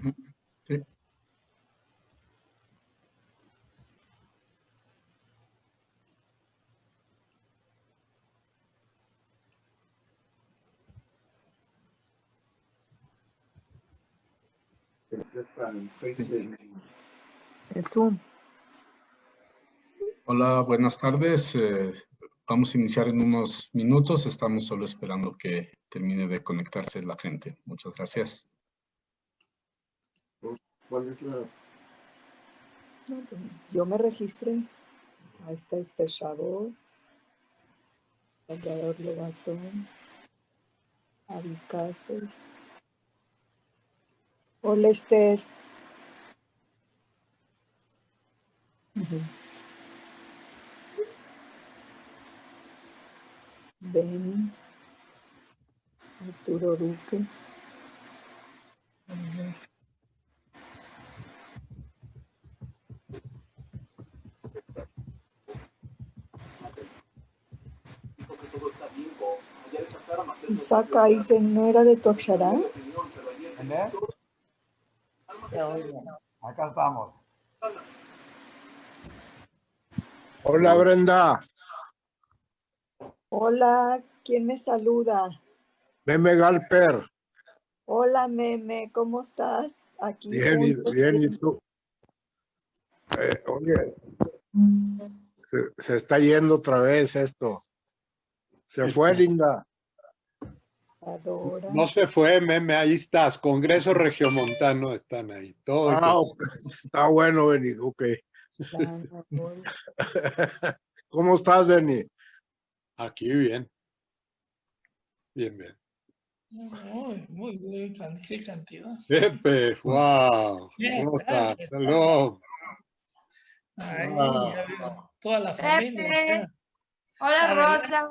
Sí. En Zoom. Hola, buenas tardes. Vamos a iniciar en unos minutos. Estamos solo esperando que termine de conectarse la gente. Muchas gracias. ¿Cuál es la...? No, pues, yo me registré. Ahí está Esther Chabot, Salvador Lobatón, Avi Cases. Hola, Esther. Beni, Arturo Duque. Isaac Eisen, ¿no era de tu Akshará? Acá estamos. Hola, Brenda. Hola, ¿quién me saluda? Meme Galper. Hola, Meme, ¿cómo estás? Aquí Bien, juntos. bien, ¿y tú? Oye, se está yendo otra vez esto. Se fue, Linda. Adora. No se fue, Meme, ahí estás. Congreso Regiomontano están ahí. Todo Está bueno, Beni. Ok. Lana, ¿Cómo estás, Beni? aquí bien. Bien, bien. Muy bien, qué cantidad. Pepe, wow. ¿Cómo estás? Hello. Ahí, Wow. ya veo toda la familia. Pepe. Hola, Adelante. Rosa.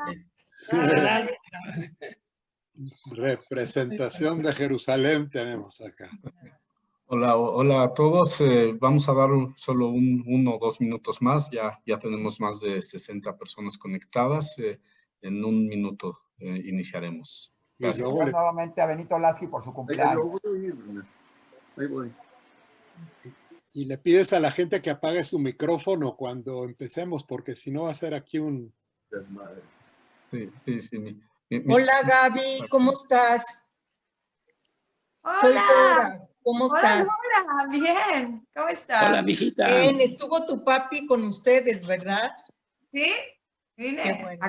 Adelante. Representación de Jerusalén tenemos acá. Hola, hola a todos. Vamos a dar solo 1 o 2 minutos más. Ya tenemos más de 60 personas conectadas. En 1 minuto iniciaremos. Gracias. Y luego Nuevamente a Benito Lasky por su cumpleaños. Ahí voy. Y le pides a la gente que apague su micrófono cuando empecemos, porque si no va a ser aquí un... Desmadre. Sí. Hola, Gaby, ¿cómo estás? Soy Hola. Dora, ¿cómo estás? Hola, bien. ¿Cómo estás? Hola, mijita. Bien, estuvo tu papi con ustedes, ¿verdad? ¿Sí? Dile. Qué bueno.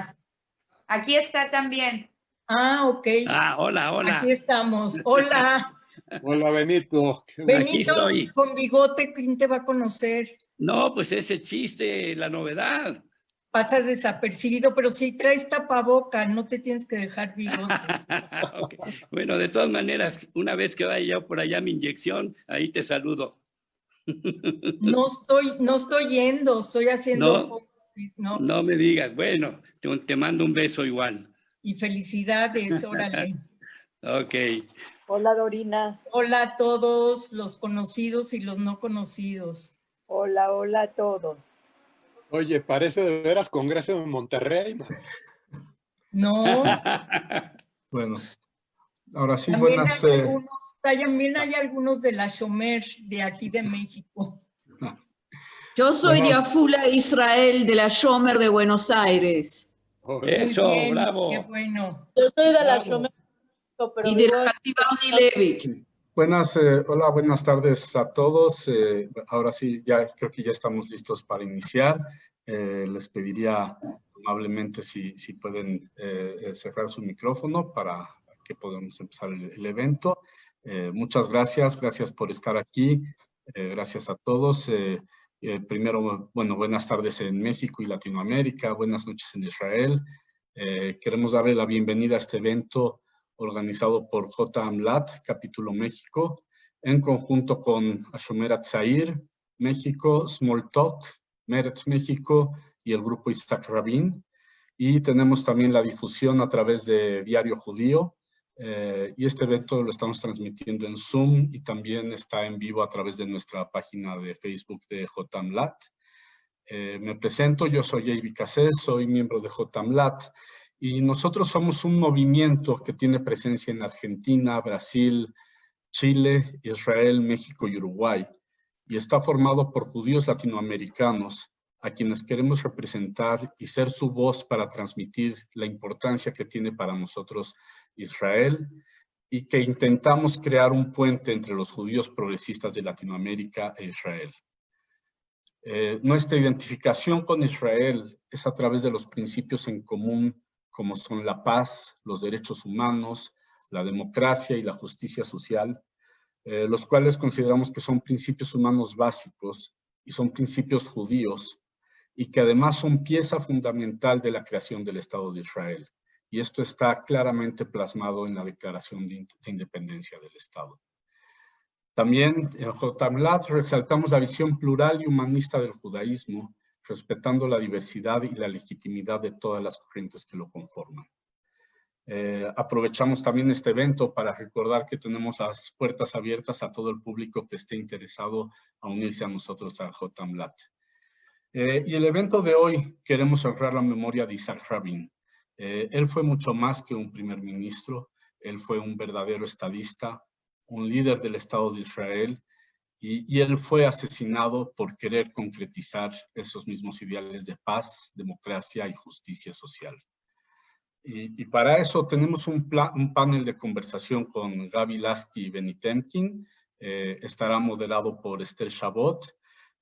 Aquí está también. Ah, ok. Ah, hola, hola. Aquí estamos. Hola. Hola, Benito. Qué bueno. Aquí Benito, estoy. con bigote, ¿quién te va a conocer? No, pues ese chiste, la novedad. Pasas desapercibido, pero si traes tapaboca, no te tienes que dejar bigote. Okay. Bueno, de todas maneras, una vez que vaya yo por allá a mi inyección, ahí te saludo. No estoy yendo, estoy haciendo... No me digas. Bueno, te mando un beso igual. Y felicidades, órale. Ok. Hola, Dorina. Hola a todos los conocidos y los no conocidos. Hola, hola a todos. Oye, parece de veras Congreso en Monterrey, man. No. Bueno, ahora sí, También buenas... también hay algunos de la Shomer de aquí de México. Yo soy de Afula, Israel, de la Shomer de Buenos Aires. Eso, muy bien, bravo. Qué bueno. Yo soy de la Shomer, pero y de la Hativá Unilevic. Hola, buenas tardes a todos. Ahora sí, ya creo que ya estamos listos para iniciar. Les pediría amablemente si pueden cerrar su micrófono para que podamos empezar el evento. Muchas gracias por estar aquí. Gracias a todos. Primero, bueno, buenas tardes en México y Latinoamérica, buenas noches en Israel. Queremos darle la bienvenida a este evento organizado por J. Amlat, Capítulo México, en conjunto con Ashomer Hatzair, México, Smalltalk, Meretz México y el grupo Isaac Rabin. Y tenemos también la difusión a través de Diario Judío. Y este evento lo estamos transmitiendo en Zoom y también está en vivo a través de nuestra página de Facebook de J. Amlat. Me presento, yo soy Avi Cases, soy miembro de J. Amlat. Y nosotros somos un movimiento que tiene presencia en Argentina, Brasil, Chile, Israel, México y Uruguay, y está formado por judíos latinoamericanos a quienes queremos representar y ser su voz para transmitir la importancia que tiene para nosotros Israel, y que intentamos crear un puente entre los judíos progresistas de Latinoamérica e Israel. Nuestra identificación con Israel es a través de los principios en común, como son la paz, los derechos humanos, la democracia y la justicia social, los cuales consideramos que son principios humanos básicos y son principios judíos, y que además son pieza fundamental de la creación del Estado de Israel. Y esto está claramente plasmado en la Declaración de Independencia del Estado. También en Jotamlat resaltamos la visión plural y humanista del judaísmo, respetando la diversidad y la legitimidad de todas las corrientes que lo conforman. Aprovechamos también este evento para recordar que tenemos las puertas abiertas a todo el público que esté interesado a unirse a nosotros a Jotamlat. Y el evento de hoy queremos honrar la memoria de Isaac Rabin. Él fue mucho más que un primer ministro, él fue un verdadero estadista, un líder del Estado de Israel, y él fue asesinado por querer concretizar esos mismos ideales de paz, democracia y justicia social. Y para eso tenemos un panel de conversación con Gaby Lasky y Benny Temkin. Estará moderado por Esther Chabot.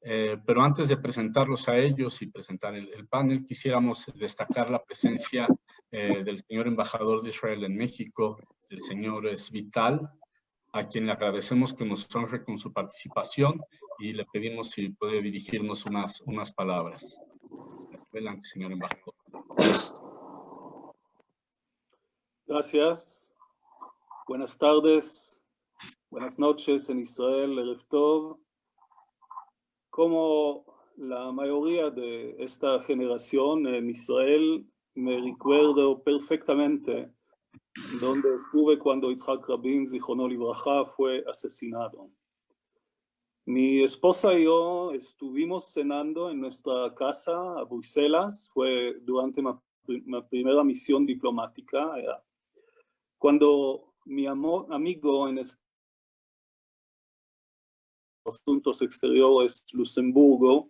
Pero antes de presentarlos a ellos y presentar el panel, quisiéramos destacar la presencia del señor embajador de Israel en México, el señor Svital, a quien le agradecemos que nos honre con su participación y le pedimos si puede dirigirnos unas palabras. Adelante, señor embajador. Gracias. Buenas tardes, buenas noches en Israel, Erev Tov. Como la mayoría de esta generación en Israel, me recuerdo perfectamente donde estuve cuando Yitzhak Rabin, Zichrono Livraja, fue asesinado. Mi esposa y yo estuvimos cenando en nuestra casa a Bruselas, fue durante mi primera misión diplomática, cuando mi amigo en Asuntos Exteriores Luxemburgo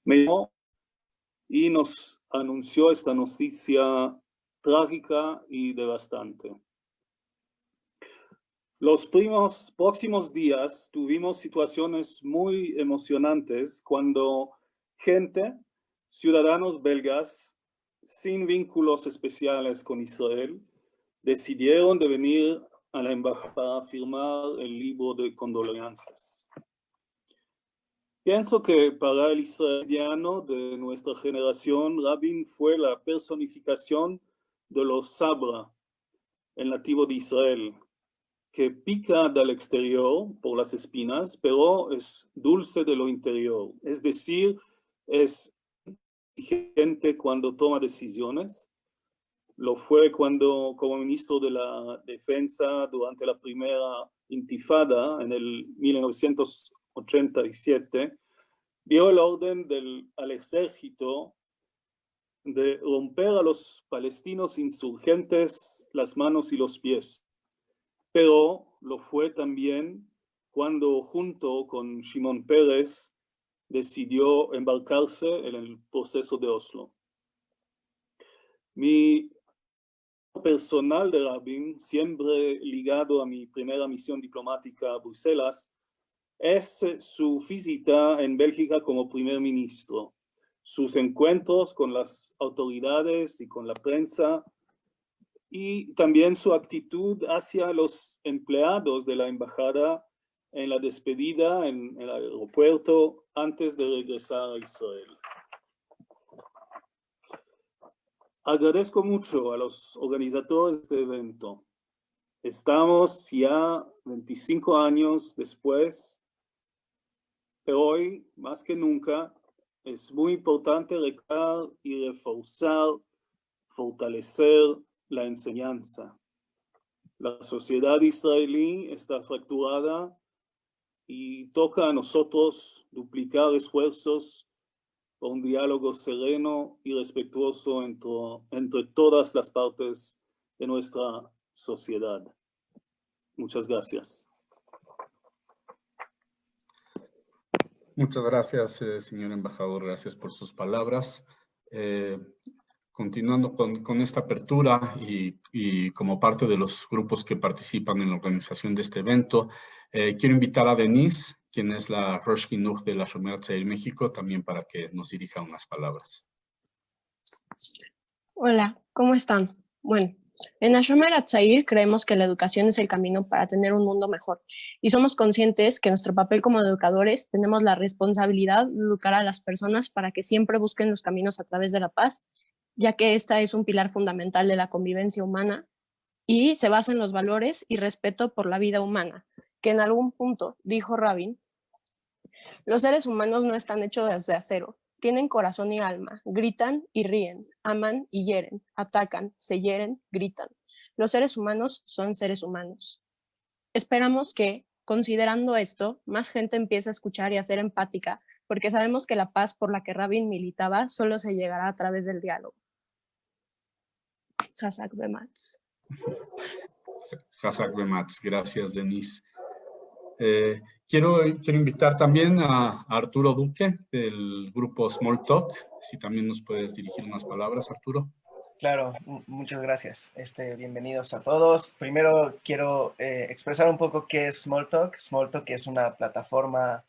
me llamó y nos anunció esta noticia trágica y devastante. Los próximos días tuvimos situaciones muy emocionantes cuando ciudadanos belgas, sin vínculos especiales con Israel, decidieron de venir a la embajada para firmar el libro de condolencias. Pienso que para el israeliano de nuestra generación, Rabin fue la personificación de los sabra, el nativo de Israel, que pica del exterior por las espinas, pero es dulce de lo interior. Es decir, es inteligente cuando toma decisiones. Lo fue cuando, como ministro de la Defensa durante la primera intifada en el 1987, dio el orden al ejército de romper a los palestinos insurgentes las manos y los pies. Pero lo fue también cuando, junto con Shimon Peres, decidió embarcarse en el proceso de Oslo. Mi personal de Rabin, siempre ligado a mi primera misión diplomática a Bruselas, es su visita en Bélgica como primer ministro, sus encuentros con las autoridades y con la prensa, y también su actitud hacia los empleados de la embajada en la despedida en el aeropuerto antes de regresar a Israel. Agradezco mucho a los organizadores de este evento. Estamos ya 25 años después, pero hoy, más que nunca, es muy importante recordar y reforzar, fortalecer la enseñanza. La sociedad israelí está fracturada y toca a nosotros duplicar esfuerzos por un diálogo sereno y respetuoso entre todas las partes de nuestra sociedad. Muchas gracias. Muchas gracias, señor embajador. Gracias por sus palabras. Continuando con esta apertura y como parte de los grupos que participan en la organización de este evento, quiero invitar a Denise, quien es la Rosh Chinuch de la Shomer Hatzair México, también para que nos dirija unas palabras. Hola, ¿cómo están? Bueno, en la Shomer Hatzair creemos que la educación es el camino para tener un mundo mejor y somos conscientes que nuestro papel como educadores tenemos la responsabilidad de educar a las personas para que siempre busquen los caminos a través de la paz, ya que esta es un pilar fundamental de la convivencia humana y se basa en los valores y respeto por la vida humana, que en algún punto, dijo Rabin, los seres humanos no están hechos de acero, tienen corazón y alma, gritan y ríen, aman y hieren, atacan, se hieren, gritan. Los seres humanos son seres humanos. Esperamos que, considerando esto, más gente empiece a escuchar y a ser empática, porque sabemos que la paz por la que Rabin militaba solo se llegará a través del diálogo. Hazak Bematz. Hazak Bematz. Gracias, Denise. Quiero invitar también a Arturo Duque del grupo Smalltalk. Si también nos puedes dirigir unas palabras, Arturo. Claro, muchas gracias. Bienvenidos a todos. Primero quiero expresar un poco qué es Smalltalk. Smalltalk es una plataforma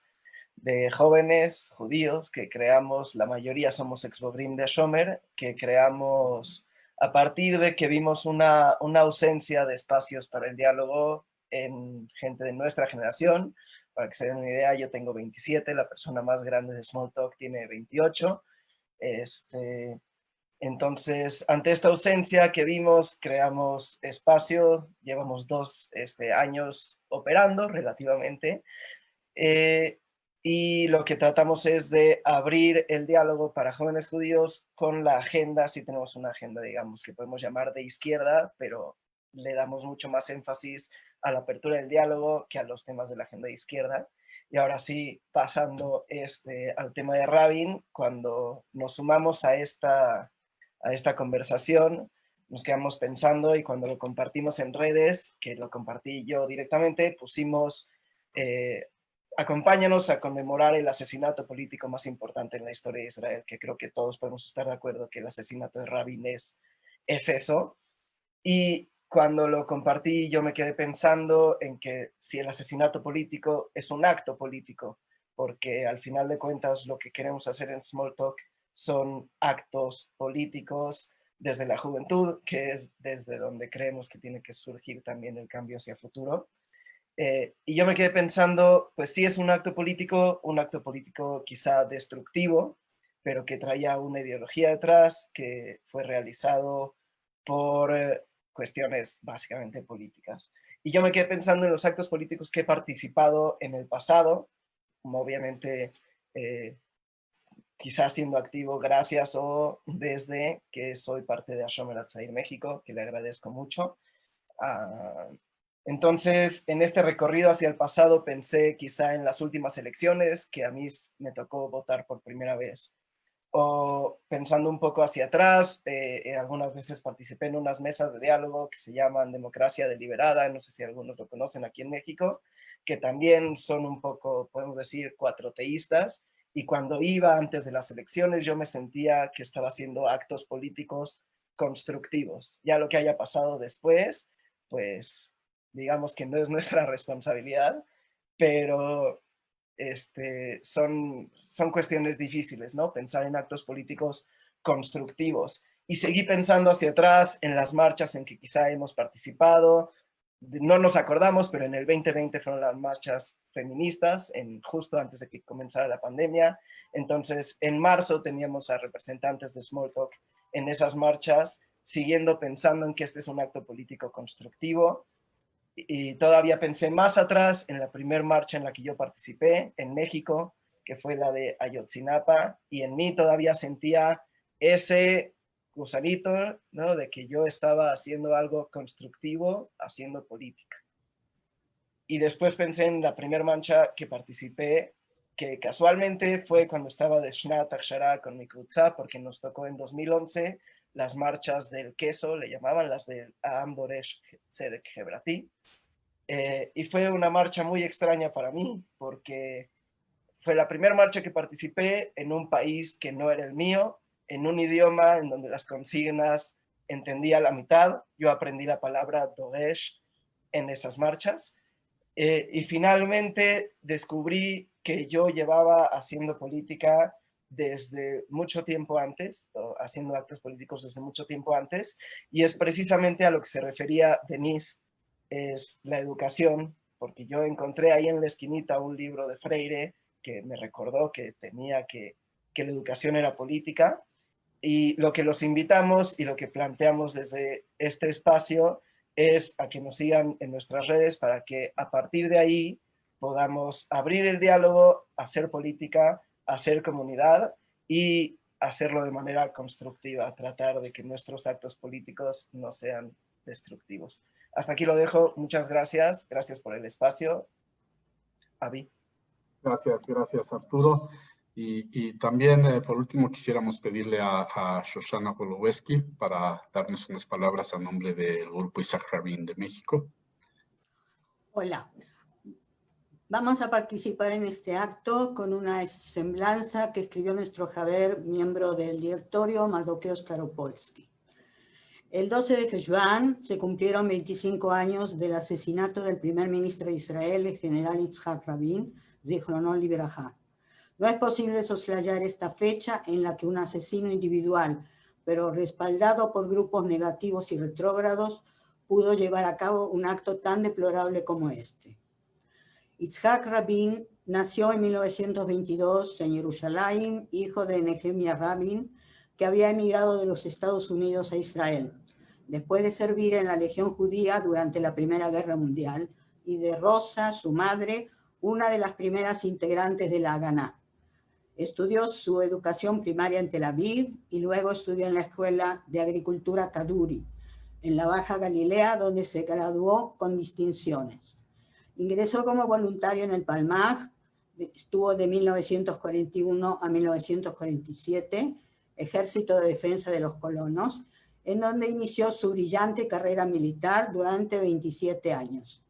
de jóvenes judíos que creamos, la mayoría somos ex-bogrim de Shomer, que creamos a partir de que vimos una ausencia de espacios para el diálogo en gente de nuestra generación. Para que se den una idea, yo tengo 27, la persona más grande de Smalltalk tiene 28. Entonces, ante esta ausencia que vimos, creamos espacio, llevamos 2 años operando relativamente, y lo que tratamos es de abrir el diálogo para jóvenes judíos con la agenda, si tenemos una agenda, digamos, que podemos llamar de izquierda, pero le damos mucho más énfasis a la apertura del diálogo que a los temas de la agenda de izquierda. Y ahora sí, pasando al tema de Rabin, cuando nos sumamos a esta conversación, nos quedamos pensando y cuando lo compartimos en redes, que lo compartí yo directamente, pusimos, acompáñanos a conmemorar el asesinato político más importante en la historia de Israel, que creo que todos podemos estar de acuerdo que el asesinato de Rabin es eso. Y cuando lo compartí, yo me quedé pensando en que si el asesinato político es un acto político, porque al final de cuentas lo que queremos hacer en Smalltalk son actos políticos desde la juventud, que es desde donde creemos que tiene que surgir también el cambio hacia el futuro. Y yo me quedé pensando, pues sí es un acto político quizá destructivo, pero que traía una ideología detrás, que fue realizado por cuestiones básicamente políticas. Y yo me quedé pensando en los actos políticos que he participado en el pasado, como obviamente quizás siendo activo gracias o desde que soy parte de Shomer Hatzair México, que le agradezco mucho. Entonces, en este recorrido hacia el pasado pensé quizá en las últimas elecciones, que a mí me tocó votar por primera vez. O pensando un poco hacia atrás, algunas veces participé en unas mesas de diálogo que se llaman Democracia Deliberada, no sé si algunos lo conocen aquí en México, que también son un poco, podemos decir, cuatroteístas, y cuando iba antes de las elecciones yo me sentía que estaba haciendo actos políticos constructivos. Ya lo que haya pasado después, pues digamos que no es nuestra responsabilidad, pero son cuestiones difíciles, ¿no? Pensar en actos políticos constructivos. Y seguí pensando hacia atrás en las marchas en que quizá hemos participado. No nos acordamos, pero en el 2020 fueron las marchas feministas, justo antes de que comenzara la pandemia. Entonces, en marzo teníamos a representantes de Smalltalk en esas marchas, siguiendo pensando en que este es un acto político constructivo. Y todavía pensé más atrás en la primera marcha en la que yo participé en México, que fue la de Ayotzinapa, y en mí todavía sentía ese gusanito, ¿no? De que yo estaba haciendo algo constructivo, haciendo política. Y después pensé en la primera marcha que participé, que casualmente fue cuando estaba de Shnat Akshara con mi Krutza, porque nos tocó en 2011 las marchas del queso, le llamaban las del Am Doresh Tzedek Hebrati. Y fue una marcha muy extraña para mí, porque Fue la primera marcha que participé en un país que no era el mío, en un idioma en donde las consignas entendía la mitad. Yo aprendí la palabra doresh en esas marchas. Y finalmente descubrí que yo llevaba haciendo política desde mucho tiempo antes, haciendo actos políticos desde mucho tiempo antes, y es precisamente a lo que se refería Denise, es la educación, porque yo encontré ahí en la esquinita un libro de Freire que me recordó que la educación era política, y lo que los invitamos y lo que planteamos desde este espacio es a que nos sigan en nuestras redes para que a partir de ahí podamos abrir el diálogo, hacer política, hacer comunidad y hacerlo de manera constructiva, tratar de que nuestros actos políticos no sean destructivos. Hasta aquí lo dejo. Muchas gracias. Gracias por el espacio. Avi. Gracias Arturo. Y también, por último, quisiéramos pedirle a Shoshana Poloweski para darnos unas palabras a nombre del Grupo Isaac Rabin de México. Hola. Vamos a participar en este acto con una semblanza que escribió nuestro Javier, miembro del directorio, Mardoqueo Staropolsky. El 12 de Heshvan se cumplieron 25 años del asesinato del primer ministro de Israel, el general Yitzhak Rabin, Zichrono Libraja. No es posible soslayar esta fecha en la que un asesino individual, pero respaldado por grupos negativos y retrógrados, pudo llevar a cabo un acto tan deplorable como este. Yitzhak Rabin nació en 1922 en Jerusalén, hijo de Nehemia Rabin, que había emigrado de los Estados Unidos a Israel, después de servir en la Legión Judía durante la Primera Guerra Mundial, y de Rosa, su madre, una de las primeras integrantes de la Haganá. Estudió su educación primaria en Tel Aviv y luego estudió en la Escuela de Agricultura Kaduri, en la Baja Galilea, donde se graduó con distinciones. Ingresó como voluntario en el Palmaj, estuvo de 1941 a 1947, Ejército de Defensa de los Colonos, en donde inició su brillante carrera militar durante 27 años.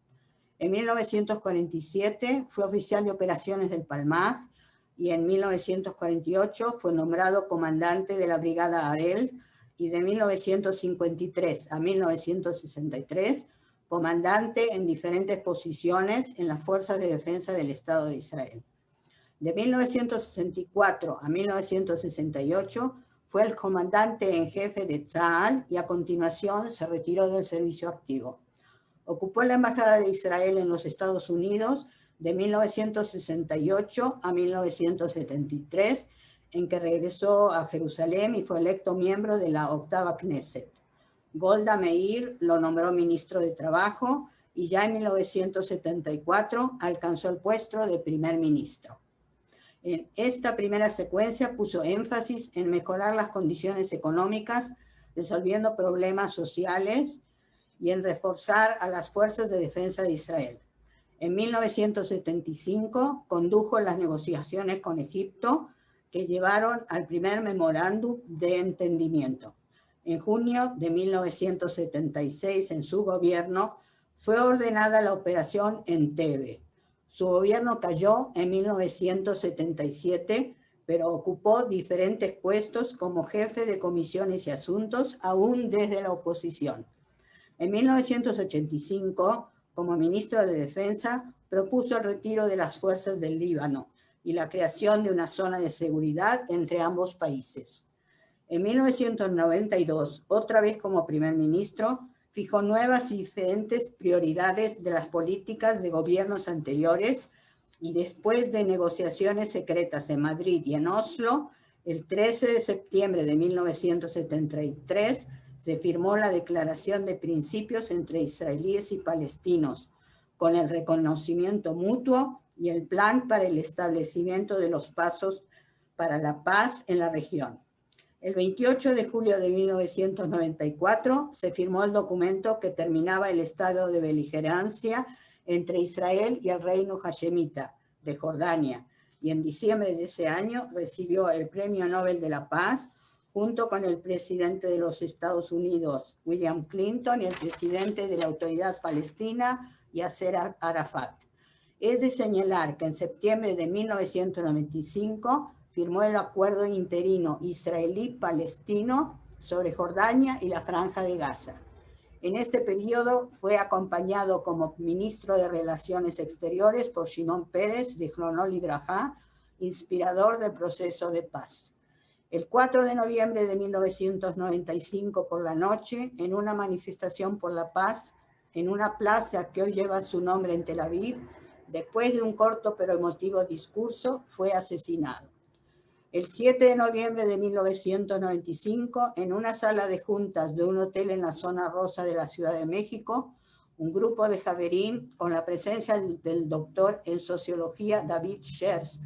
En 1947 fue oficial de operaciones del Palmaj y en 1948 fue nombrado comandante de la Brigada Arel y de 1953 a 1963 comandante en diferentes posiciones en las Fuerzas de Defensa del Estado de Israel. De 1964 a 1968 fue el comandante en jefe de Tzahal y a continuación se retiró del servicio activo. Ocupó la Embajada de Israel en los Estados Unidos de 1968 a 1973, en que regresó a Jerusalén y fue electo miembro de la octava Knesset. Golda Meir lo nombró ministro de Trabajo y ya en 1974 alcanzó el puesto de primer ministro. En esta primera secuencia puso énfasis en mejorar las condiciones económicas, resolviendo problemas sociales y en reforzar a las fuerzas de defensa de Israel. En 1975 condujo las negociaciones con Egipto que llevaron al primer memorándum de entendimiento. En junio de 1976, en su gobierno, fue ordenada la operación Entebbe. Su gobierno cayó en 1977, pero ocupó diferentes puestos como jefe de comisiones y asuntos, aún desde la oposición. En 1985, como ministro de Defensa, propuso el retiro de las fuerzas del Líbano y la creación de una zona de seguridad entre ambos países. En 1992, otra vez como primer ministro, fijó nuevas y diferentes prioridades de las políticas de gobiernos anteriores y después de negociaciones secretas en Madrid y en Oslo, el 13 de septiembre de 1973 se firmó la Declaración de Principios entre israelíes y palestinos, con el reconocimiento mutuo y el plan para el establecimiento de los pasos para la paz en la región. El 28 de julio de 1994 se firmó el documento que terminaba el estado de beligerancia entre Israel y el reino hashemita de Jordania, y en diciembre de ese año recibió el Premio Nobel de la Paz junto con el presidente de los Estados Unidos, William Clinton, y el presidente de la Autoridad Palestina, Yasser Arafat. Es de señalar que en septiembre de 1995 firmó el acuerdo interino israelí-palestino sobre Jordania y la Franja de Gaza. En este periodo fue acompañado como ministro de Relaciones Exteriores por Shimon Peres, Zichrono Libraja, inspirador del proceso de paz. El 4 de noviembre de 1995 por la noche, en una manifestación por la paz, en una plaza que hoy lleva su nombre en Tel Aviv, después de un corto pero emotivo discurso, fue asesinado. El 7 de noviembre de 1995, en una sala de juntas de un hotel en la zona rosa de la Ciudad de México, un grupo de Javerim, con la presencia del doctor en sociología David Scherz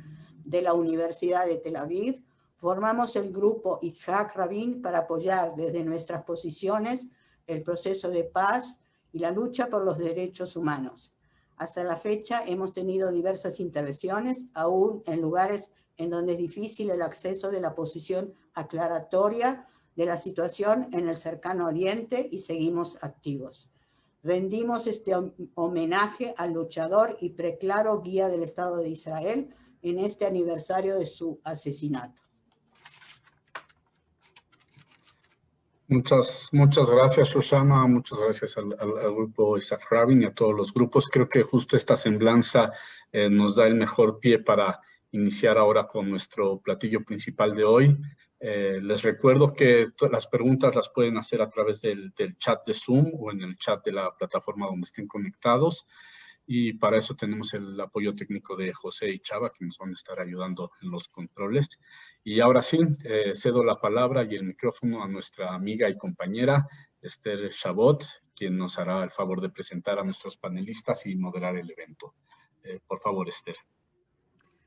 de la Universidad de Tel Aviv, formamos el grupo Yitzhak Rabin para apoyar desde nuestras posiciones el proceso de paz y la lucha por los derechos humanos. Hasta la fecha hemos tenido diversas intervenciones, aún en lugares en donde es difícil el acceso de la posición aclaratoria de la situación en el cercano oriente y seguimos activos. Rendimos este homenaje al luchador y preclaro guía del Estado de Israel en este aniversario de su asesinato. Muchas gracias, Shoshana. Muchas gracias al grupo Yitzhak Rabin y a todos los grupos. Creo que justo esta semblanza nos da el mejor pie para iniciar ahora con nuestro platillo principal de hoy. Les recuerdo que las preguntas las pueden hacer a través del chat de Zoom o en el chat de la plataforma donde estén conectados. Y para eso tenemos el apoyo técnico de José y Chava, que nos van a estar ayudando en los controles. Y ahora sí, cedo la palabra y el micrófono a nuestra amiga y compañera Esther Chabot, quien nos hará el favor de presentar a nuestros panelistas y moderar el evento. Por favor, Esther.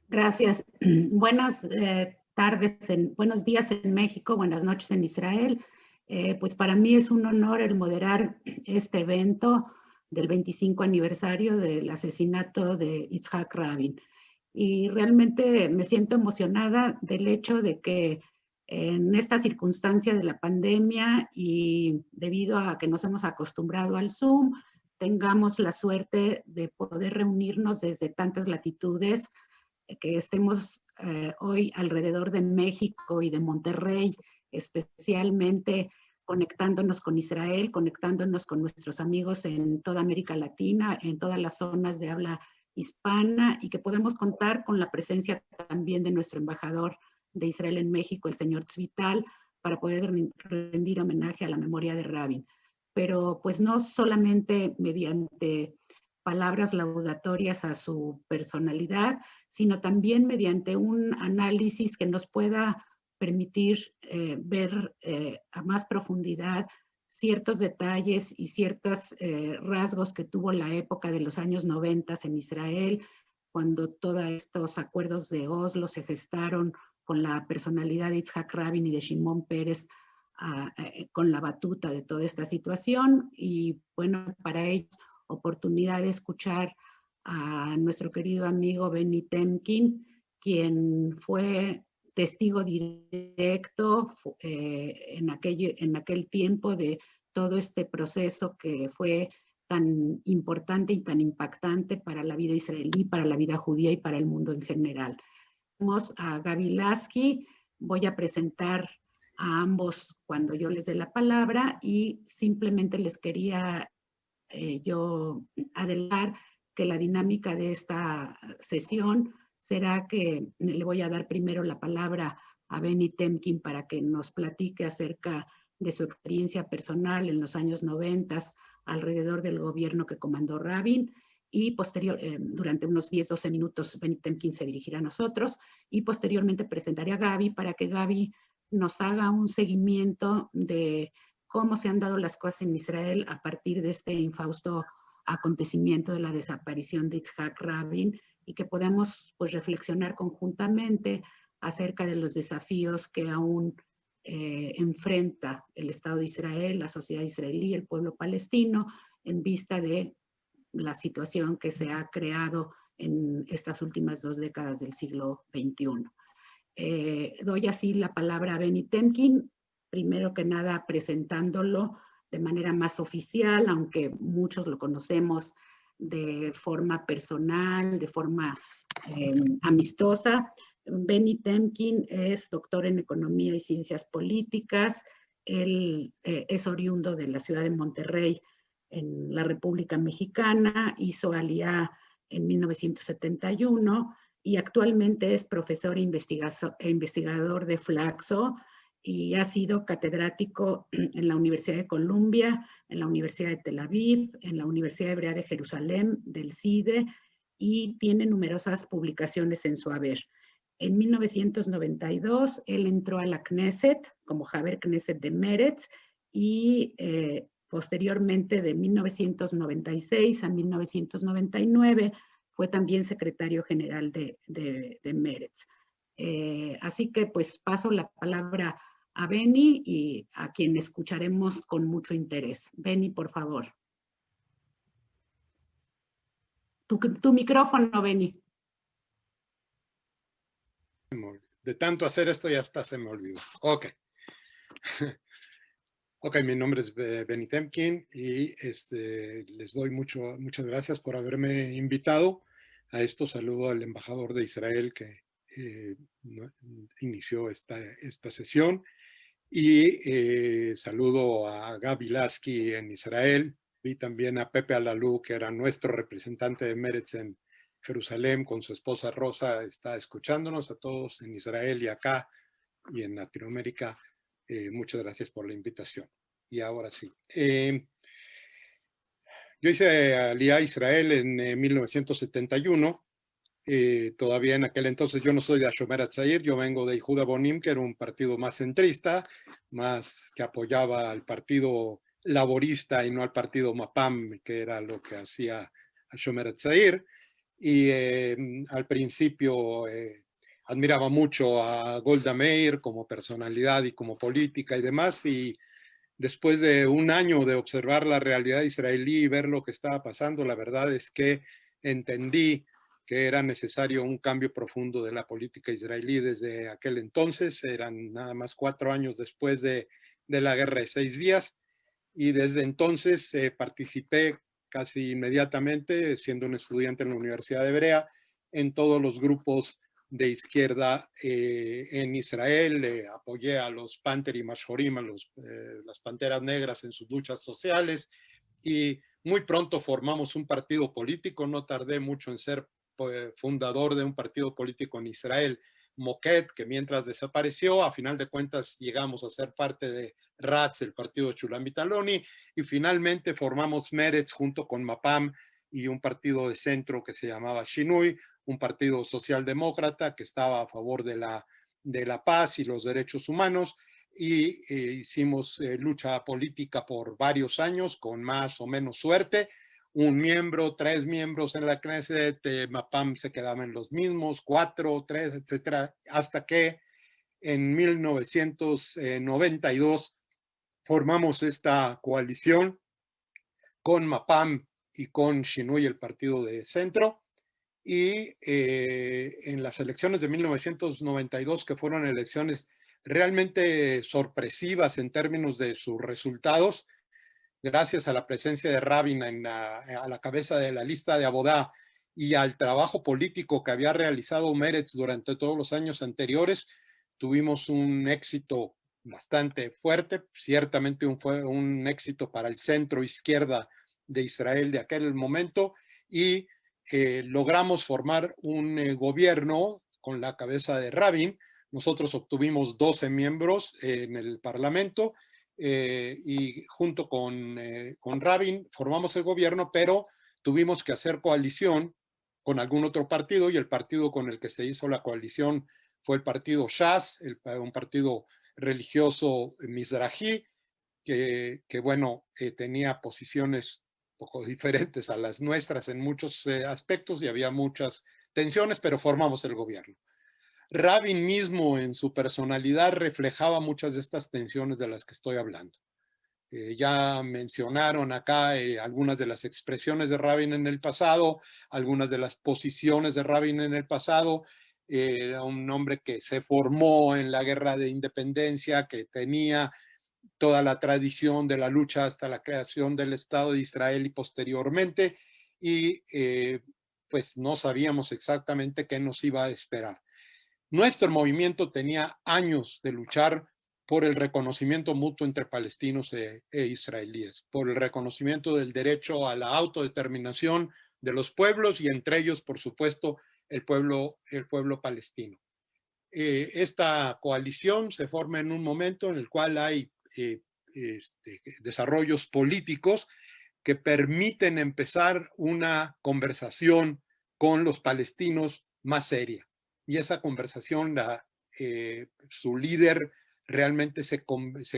Gracias. Buenas tardes, buenos días en México, buenas noches en Israel. Pues para mí es un honor el moderar este evento del 25 aniversario del asesinato de Yitzhak Rabin. Y realmente me siento emocionada del hecho de que en esta circunstancia de la pandemia y debido a que nos hemos acostumbrado al Zoom, tengamos la suerte de poder reunirnos desde tantas latitudes, que estemos hoy alrededor de México y de Monterrey, especialmente conectándonos con Israel, conectándonos con nuestros amigos en toda América Latina, en todas las zonas de habla hispana, y que podemos contar con la presencia también de nuestro embajador de Israel en México, el señor Tzvital, para poder rendir homenaje a la memoria de Rabin. Pero pues no solamente mediante palabras laudatorias a su personalidad, sino también mediante un análisis que nos pueda permitir ver a más profundidad ciertos detalles y ciertos rasgos que tuvo la época de los años 90 en Israel, cuando todos estos acuerdos de Oslo se gestaron con la personalidad de Yitzhak Rabin y de Shimon Peres con la batuta de toda esta situación. Y bueno, para ello, oportunidad de escuchar a nuestro querido amigo Benny Temkin, quien fue testigo directo en aquel tiempo de todo este proceso que fue tan importante y tan impactante para la vida israelí, para la vida judía y para el mundo en general. Vamos a Gaby Lasky, voy a presentar a ambos cuando yo les dé la palabra y simplemente les quería yo adelantar que la dinámica de esta sesión será que le voy a dar primero la palabra a Benny Temkin para que nos platique acerca de su experiencia personal en los años 90 alrededor del gobierno que comandó Rabin, y durante unos 10-12 minutos Benny Temkin se dirigirá a nosotros, y posteriormente presentaré a Gaby para que Gaby nos haga un seguimiento de cómo se han dado las cosas en Israel a partir de este infausto acontecimiento de la desaparición de Yitzhak Rabin, y que podamos pues reflexionar conjuntamente acerca de los desafíos que aún enfrenta el Estado de Israel, la sociedad israelí, el pueblo palestino, en vista de la situación que se ha creado en estas últimas 2 décadas del siglo XXI. Doy así la palabra a Benny Temkin, primero que nada presentándolo de manera más oficial, aunque muchos lo conocemos de forma personal, de forma amistosa. Benny Temkin es doctor en Economía y Ciencias Políticas. Él es oriundo de la ciudad de Monterrey, en la República Mexicana. Hizo Aliyá en 1971 y actualmente es profesor e investigador de Flaxo y ha sido catedrático en la Universidad de Columbia, en la Universidad de Tel Aviv, en la Universidad Hebrea de Jerusalén, del CIDE, y tiene numerosas publicaciones en su haber. En 1992, él entró a la Knesset como Javer Knesset de Meretz y posteriormente, de 1996 a 1999, fue también secretario general de Meretz. Así que pues paso la palabra a Benny y a quien escucharemos con mucho interés. Benny, por favor. Tu micrófono, Benny. De tanto hacer esto ya hasta se me olvidó. Ok. Ok, mi nombre es Benny Temkin y les doy muchas gracias por haberme invitado a esto. Saludo al embajador de Israel que inició esta sesión y saludo a Gaby Lasky en Israel y también a Pepe Alalú, que era nuestro representante de Meretz en Jerusalén con su esposa Rosa. Está escuchándonos a todos en Israel y acá y en Latinoamérica. Muchas gracias por la invitación. Y ahora sí. Yo hice Aliyá a Israel en 1971. Todavía en aquel entonces yo no soy de Hashomer Hatzair, yo vengo de Yehuda Bonim, que era un partido más centrista, más que apoyaba al partido laborista y no al partido Mapam, que era lo que hacía Hashomer Hatzair. Y al principio admiraba mucho a Golda Meir como personalidad y como política y demás, y después de un año de observar la realidad israelí y ver lo que estaba pasando, la verdad es que entendí que era necesario un cambio profundo de la política israelí desde aquel entonces. Eran nada más 4 años después de la Guerra de 6 días, y desde entonces participé casi inmediatamente, siendo un estudiante en la Universidad Hebrea, en todos los grupos de izquierda en Israel. Apoyé a los Panther y Mashorim, a las Panteras Negras en sus luchas sociales, y muy pronto formamos un partido político. No tardé mucho en ser fundador de un partido político en Israel, Moked, que mientras desapareció, a final de cuentas llegamos a ser parte de Ratz, el partido de Shulamit Aloni, y finalmente formamos Meretz junto con Mapam y un partido de centro que se llamaba Shinui, un partido socialdemócrata que estaba a favor de la paz y los derechos humanos, y hicimos lucha política por varios años con más o menos suerte. 1 miembro, 3 miembros en la Knesset, Mapam se quedaban los mismos, 4, 3, etcétera, hasta que en 1992 formamos esta coalición con Mapam y con Shinui, el partido de centro, y en las elecciones de 1992, que fueron elecciones realmente sorpresivas en términos de sus resultados, gracias a la presencia de Rabin a la cabeza de la lista de Abodá y al trabajo político que había realizado Meretz durante todos los años anteriores, tuvimos un éxito bastante fuerte, ciertamente fue un éxito para el centro izquierda de Israel de aquel momento, y logramos formar un gobierno con la cabeza de Rabin. Nosotros obtuvimos 12 miembros en el Parlamento, y junto con Rabin formamos el gobierno, pero tuvimos que hacer coalición con algún otro partido, y el partido con el que se hizo la coalición fue el partido Shas, un partido religioso mizrahi, que bueno, tenía posiciones un poco diferentes a las nuestras en muchos aspectos, y había muchas tensiones, pero formamos el gobierno. Rabin mismo en su personalidad reflejaba muchas de estas tensiones de las que estoy hablando. Ya mencionaron acá algunas de las expresiones de Rabin en el pasado, algunas de las posiciones de Rabin en el pasado. Era un hombre que se formó en la guerra de independencia, que tenía toda la tradición de la lucha hasta la creación del Estado de Israel y posteriormente, y pues no sabíamos exactamente qué nos iba a esperar. Nuestro movimiento tenía años de luchar por el reconocimiento mutuo entre palestinos e israelíes, por el reconocimiento del derecho a la autodeterminación de los pueblos y entre ellos, por supuesto, el pueblo palestino. Esta coalición se forma en un momento en el cual hay desarrollos políticos que permiten empezar una conversación con los palestinos más seria. Y esa conversación, su líder realmente se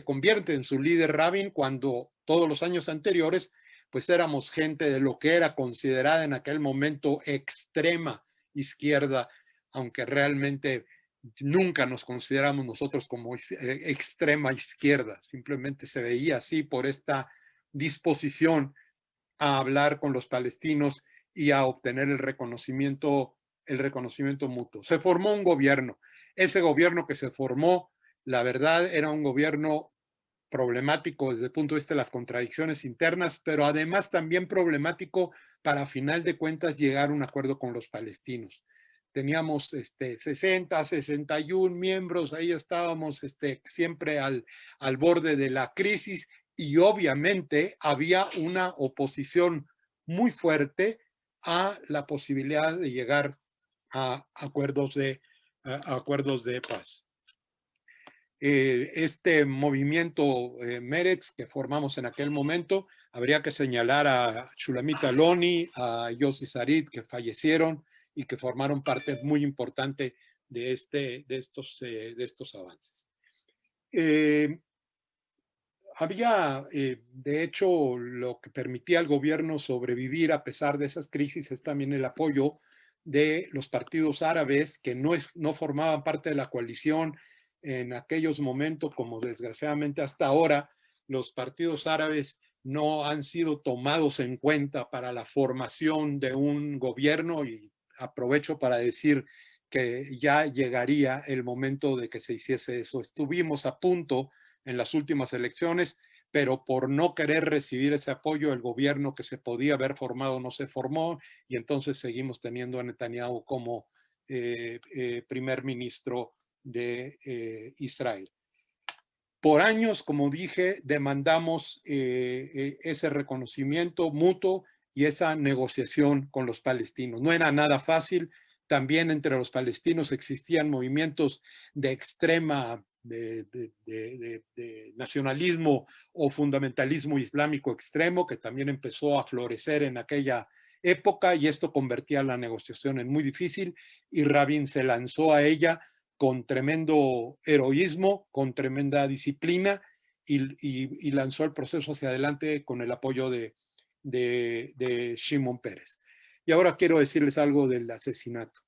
convierte en su líder Rabin, cuando todos los años anteriores pues éramos gente de lo que era considerada en aquel momento extrema izquierda, aunque realmente nunca nos consideramos nosotros como extrema izquierda, simplemente se veía así por esta disposición a hablar con los palestinos y a obtener el reconocimiento mutuo. Se formó un gobierno. Ese gobierno que se formó, la verdad, era un gobierno problemático desde el punto de vista de las contradicciones internas, pero además también problemático para, a final de cuentas, llegar a un acuerdo con los palestinos. Teníamos 60, 61 miembros, ahí estábamos siempre al borde de la crisis, y obviamente había una oposición muy fuerte a la posibilidad de llegar a acuerdos de paz. Este movimiento Meretz que formamos en aquel momento, habría que señalar a Shulamit Aloni, a Yossi Sarid, que fallecieron y que formaron parte muy importante de estos avances. Había, de hecho, lo que permitía al gobierno sobrevivir a pesar de esas crisis es también el apoyo de los partidos árabes que no formaban parte de la coalición en aquellos momentos, como desgraciadamente hasta ahora, los partidos árabes no han sido tomados en cuenta para la formación de un gobierno, y aprovecho para decir que ya llegaría el momento de que se hiciese eso. Estuvimos a punto en las últimas elecciones, pero por no querer recibir ese apoyo, el gobierno que se podía haber formado no se formó, y entonces seguimos teniendo a Netanyahu como primer ministro de Israel. Por años, como dije, demandamos ese reconocimiento mutuo y esa negociación con los palestinos. No era nada fácil. También entre los palestinos existían movimientos de extrema de nacionalismo o fundamentalismo islámico extremo, que también empezó a florecer en aquella época, y esto convertía la negociación en muy difícil, y Rabin se lanzó a ella con tremendo heroísmo, con tremenda disciplina, y lanzó el proceso hacia adelante con el apoyo de Shimon Peres. Y ahora quiero decirles algo del asesinato.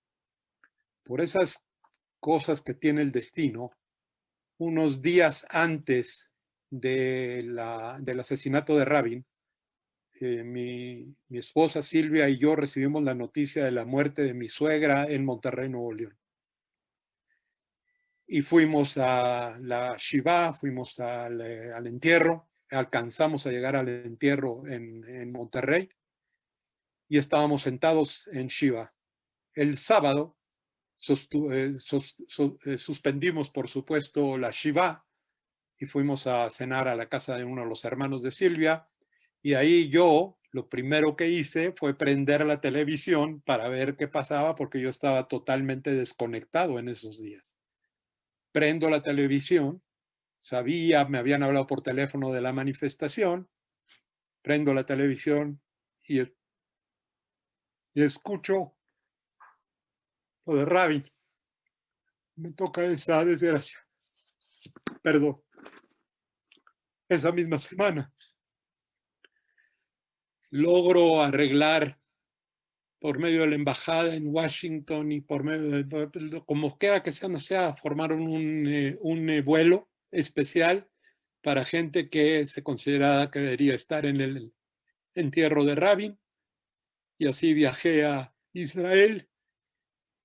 Por esas cosas que tiene el destino, unos días antes del asesinato de Rabin, mi esposa Silvia y yo recibimos la noticia de la muerte de mi suegra en Monterrey, Nuevo León. Y fuimos a la Shiva, fuimos al entierro, alcanzamos a llegar al entierro en Monterrey, y estábamos sentados en Shiva. El sábado suspendimos, por supuesto, la Shiva y fuimos a cenar a la casa de uno de los hermanos de Silvia, y ahí yo lo primero que hice fue prender la televisión para ver qué pasaba, porque yo estaba totalmente desconectado en esos días. Prendo la televisión, me habían hablado por teléfono de la manifestación, prendo la televisión y escucho lo de Rabin. Me toca esa desgracia. Perdón. Esa misma semana logro arreglar por medio de la embajada en Washington y por medio de, como quiera que sea, no sea, formaron un vuelo especial para gente que se consideraba que debería estar en el entierro de Rabin, y así viajé a Israel,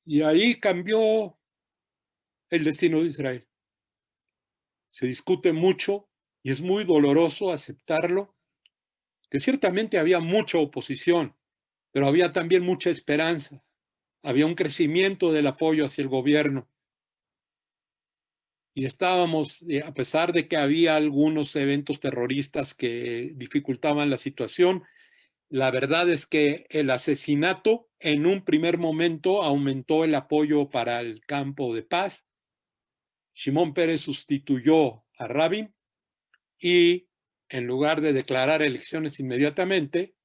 y ahí cambió el destino de Israel. Se discute mucho y es muy doloroso aceptarlo, que ciertamente había mucha oposición, pero había también mucha esperanza. Había un crecimiento del apoyo hacia el gobierno. Y estábamos, a pesar de que había algunos eventos terroristas que dificultaban la situación, la verdad es que el asesinato en un primer momento aumentó el apoyo para el campo de paz. Shimon Peres sustituyó a Rabin y en lugar de declarar elecciones inmediatamente,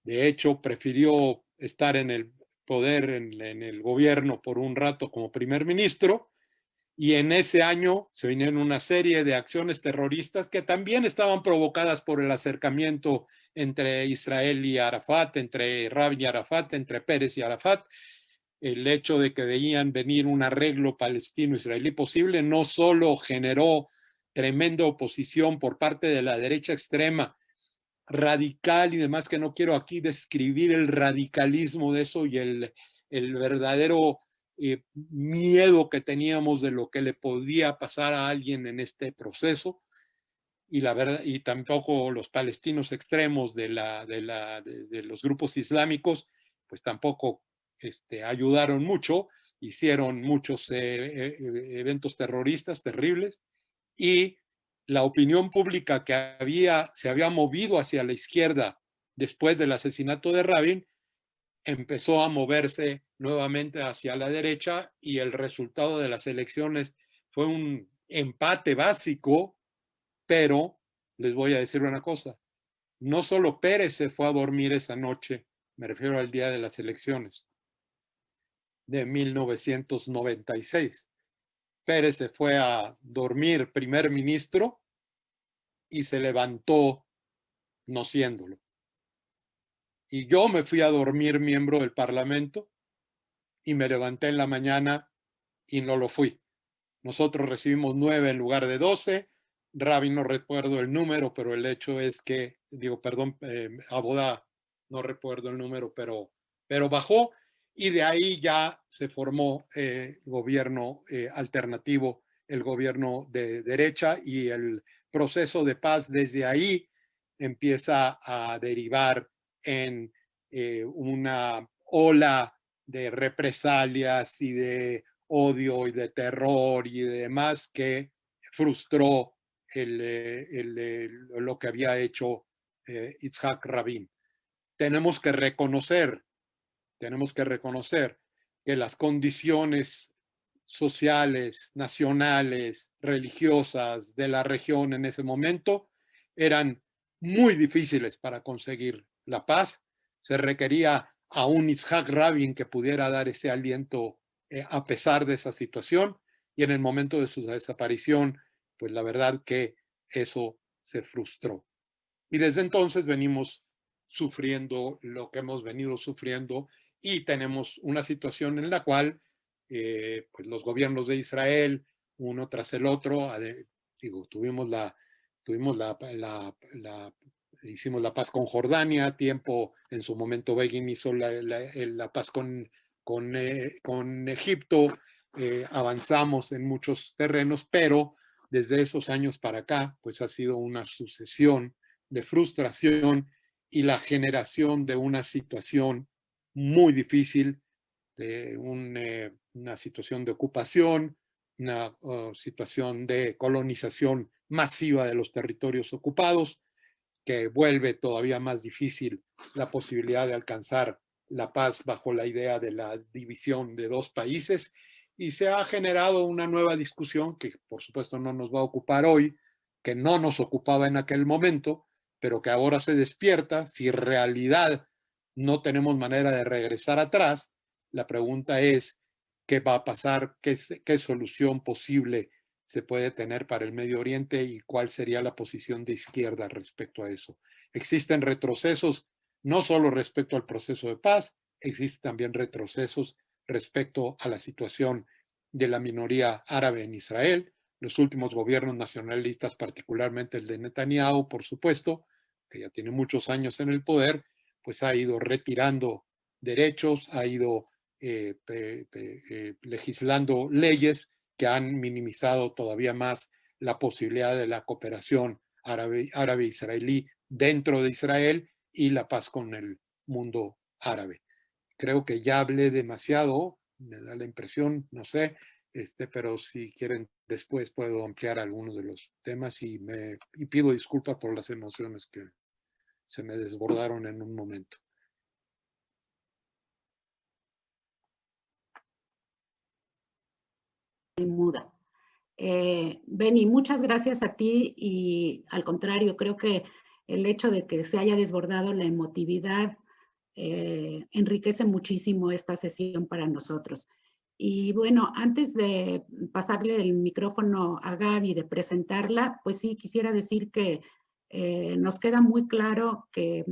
de hecho prefirió estar en el poder, en el gobierno por un rato como primer ministro, y en ese año se vinieron una serie de acciones terroristas que también estaban provocadas por el acercamiento entre Israel y Arafat, entre Rabin y Arafat, entre Peres y Arafat. El hecho de que veían venir un arreglo palestino-israelí posible no solo generó tremenda oposición por parte de la derecha extrema, radical y demás, que no quiero aquí describir el radicalismo de eso y el verdadero miedo que teníamos de lo que le podía pasar a alguien en este proceso, y la verdad, y tampoco los palestinos extremos de los grupos islámicos, pues tampoco ayudaron mucho, hicieron muchos eventos terroristas terribles, y la opinión pública que se había movido hacia la izquierda después del asesinato de Rabin empezó a moverse nuevamente hacia la derecha, y el resultado de las elecciones fue un empate básico, pero les voy a decir una cosa, no solo Pérez se fue a dormir esa noche, me refiero al día de las elecciones de 1996. Pérez se fue a dormir primer ministro y se levantó no siéndolo. Y yo me fui a dormir miembro del Parlamento y me levanté en la mañana y no lo fui. Nosotros recibimos 9 en lugar de 12. Rabin, no recuerdo el número, pero el hecho es que, Abodá, no recuerdo el número, pero bajó, y de ahí ya se formó gobierno alternativo, el gobierno de derecha, y el proceso de paz desde ahí empieza a derivar en una ola de represalias y de odio y de terror y demás que frustró lo que había hecho Yitzhak Rabin. Tenemos que reconocer que las condiciones sociales, nacionales, religiosas de la región en ese momento eran muy difíciles para conseguir la paz. Se requería a un Yitzhak Rabin que pudiera dar ese aliento a pesar de esa situación, y en el momento de su desaparición, pues la verdad que eso se frustró. Y desde entonces venimos sufriendo lo que hemos venido sufriendo, y tenemos una situación en la cual pues los gobiernos de Israel, uno tras el otro, hicimos la paz con Jordania, en su momento Begin hizo la paz con Egipto, avanzamos en muchos terrenos, pero desde esos años para acá, pues ha sido una sucesión de frustración y la generación de una situación muy difícil, de una situación de ocupación, una situación de colonización masiva de los territorios ocupados, que vuelve todavía más difícil la posibilidad de alcanzar la paz bajo la idea de la división de dos países, y se ha generado una nueva discusión que por supuesto no nos va a ocupar hoy, que no nos ocupaba en aquel momento, pero que ahora se despierta. Si en realidad no tenemos manera de regresar atrás, la pregunta es, ¿qué va a pasar? ¿Qué solución posible se puede tener para el Medio Oriente, y cuál sería la posición de izquierda respecto a eso? Existen retrocesos no solo respecto al proceso de paz, existen también retrocesos respecto a la situación de la minoría árabe en Israel. Los últimos gobiernos nacionalistas, particularmente el de Netanyahu, por supuesto, que ya tiene muchos años en el poder, pues ha ido retirando derechos, ha ido legislando leyes que han minimizado todavía más la posibilidad de la cooperación árabe-israelí dentro de Israel y la paz con el mundo árabe. Creo que ya hablé demasiado, me da la impresión, no sé, pero si quieren después puedo ampliar algunos de los temas y pido disculpas por las emociones que se me desbordaron en un momento. Muda. Benny, muchas gracias a ti y al contrario, creo que el hecho de que se haya desbordado la emotividad enriquece muchísimo esta sesión para nosotros. Y bueno, antes de pasarle el micrófono a Gaby, de presentarla, pues sí, quisiera decir que nos queda muy claro que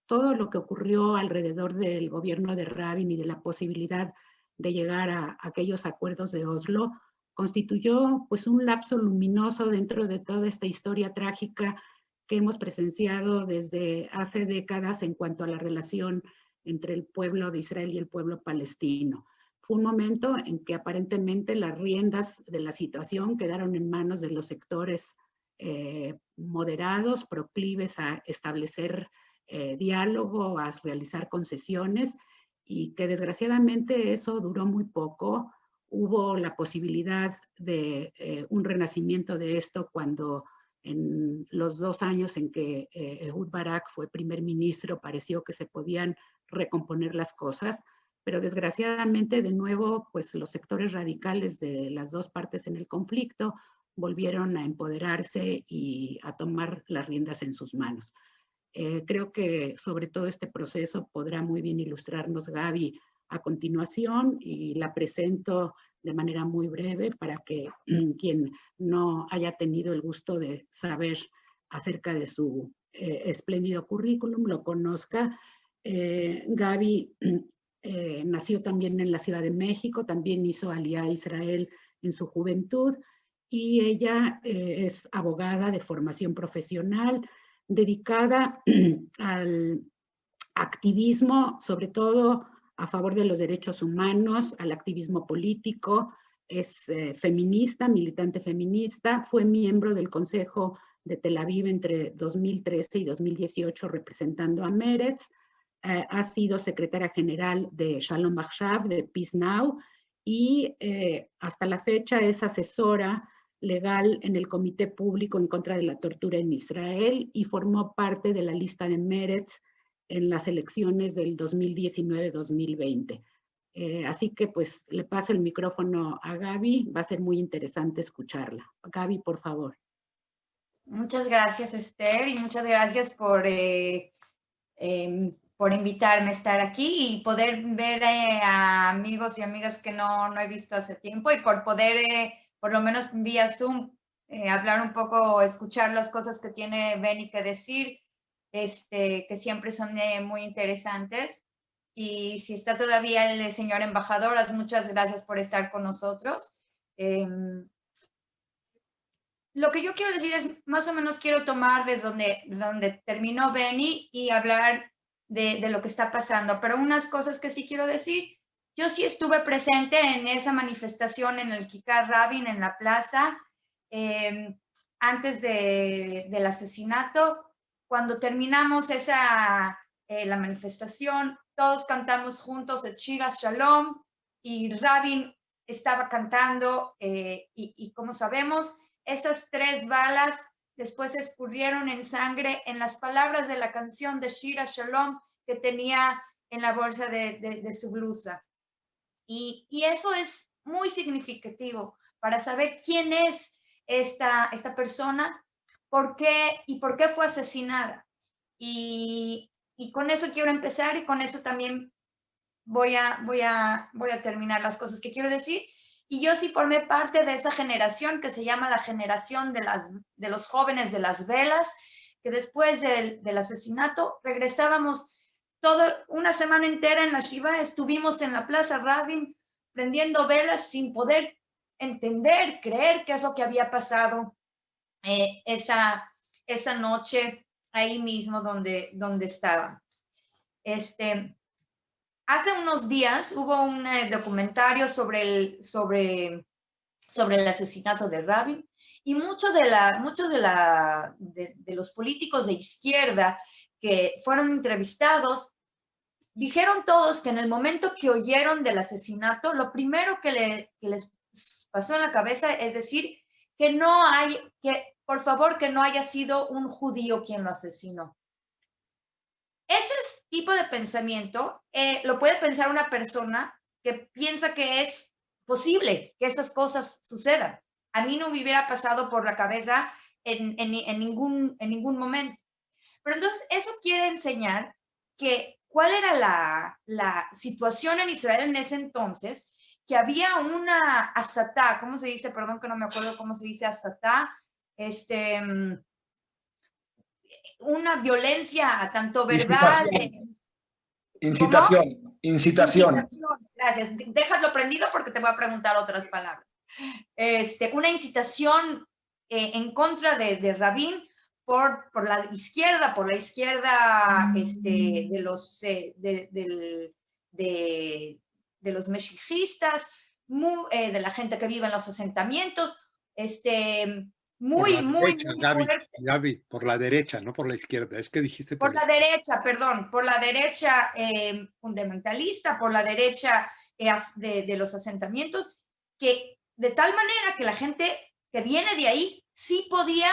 todo lo que ocurrió alrededor del gobierno de Rabin y de la posibilidad de llegar a aquellos acuerdos de Oslo constituyó pues un lapso luminoso dentro de toda esta historia trágica que hemos presenciado desde hace décadas en cuanto a la relación entre el pueblo de Israel y el pueblo palestino. Fue un momento en que aparentemente las riendas de la situación quedaron en manos de los sectores moderados, proclives a establecer diálogo, a realizar concesiones, y que desgraciadamente eso duró muy poco. Hubo la posibilidad de un renacimiento de esto cuando en los 2 años en que Ehud Barak fue primer ministro pareció que se podían recomponer las cosas, pero desgraciadamente de nuevo pues los sectores radicales de las dos partes en el conflicto volvieron a empoderarse y a tomar las riendas en sus manos. Creo que sobre todo este proceso podrá muy bien ilustrarnos Gaby a continuación, y la presento de manera muy breve para que quien no haya tenido el gusto de saber acerca de su espléndido currículum lo conozca. Gaby nació también en la Ciudad de México, también hizo Aliyah Israel en su juventud, y ella es abogada de formación profesional, dedicada al activismo, sobre todo a favor de los derechos humanos, al activismo político. Es feminista, militante feminista, fue miembro del Consejo de Tel Aviv entre 2013 y 2018 representando a Meretz. Ha sido secretaria general de Shalom Achshav, de Peace Now, y hasta la fecha es asesora legal en el Comité Público en contra de la Tortura en Israel, y formó parte de la lista de Meretz en las elecciones del 2019-2020. Así que pues le paso el micrófono a Gaby, va a ser muy interesante escucharla. Gaby, por favor. Muchas gracias, Esther, y muchas gracias por invitarme a estar aquí y poder ver a amigos y amigas que no he visto hace tiempo, y por poder, por lo menos vía Zoom, hablar un poco, escuchar las cosas que tiene Benny que decir, que siempre son muy interesantes. Y si está todavía el señor embajador, muchas gracias por estar con nosotros. Lo que yo quiero decir es, más o menos quiero tomar desde donde terminó Benny y hablar de lo que está pasando. Pero unas cosas que sí quiero decir: yo sí estuve presente en esa manifestación en el Kikar Rabin, en la plaza, antes del asesinato. Cuando terminamos la manifestación, todos cantamos juntos el Shira Shalom, y Rabin estaba cantando, y como sabemos, esas 3 balas después escurrieron en sangre en las palabras de la canción de Shira Shalom que tenía en la bolsa de su blusa. Y eso es muy significativo para saber quién es esta persona, por qué fue asesinada. Y con eso quiero empezar, y con eso también voy a terminar las cosas que quiero decir. Y yo sí formé parte de esa generación que se llama la generación de los jóvenes de las velas, que después del asesinato regresábamos una semana entera en la Shiva, estuvimos en la Plaza Rabin prendiendo velas sin poder entender, creer qué es lo que había pasado esa noche ahí mismo donde estábamos. Hace unos días hubo un documentario sobre el asesinato de Rabin, y muchos de los políticos de izquierda que fueron entrevistados dijeron todos que en el momento que oyeron del asesinato, lo primero que les pasó en la cabeza es decir que no hay, que por favor que no haya sido un judío quien lo asesinó. Ese tipo de pensamiento lo puede pensar una persona que piensa que es posible que esas cosas sucedan. A mí no me hubiera pasado por la cabeza en ningún momento. Pero entonces eso quiere enseñar que cuál era la situación en Israel en ese entonces, que había una asatá, ¿cómo se dice? Perdón que no me acuerdo cómo se dice asatá, una violencia tanto verbal. Incitación. Gracias. Déjalo prendido porque te voy a preguntar otras palabras. Una incitación en contra de Rabin por la izquierda de los meshijistas, de la gente que vive en los asentamientos, muy fuerte. Gaby, por la derecha, no por la izquierda. Es que dijiste por la derecha, perdón, por la derecha fundamentalista, por la derecha de los asentamientos, que de tal manera que la gente que viene de ahí sí podía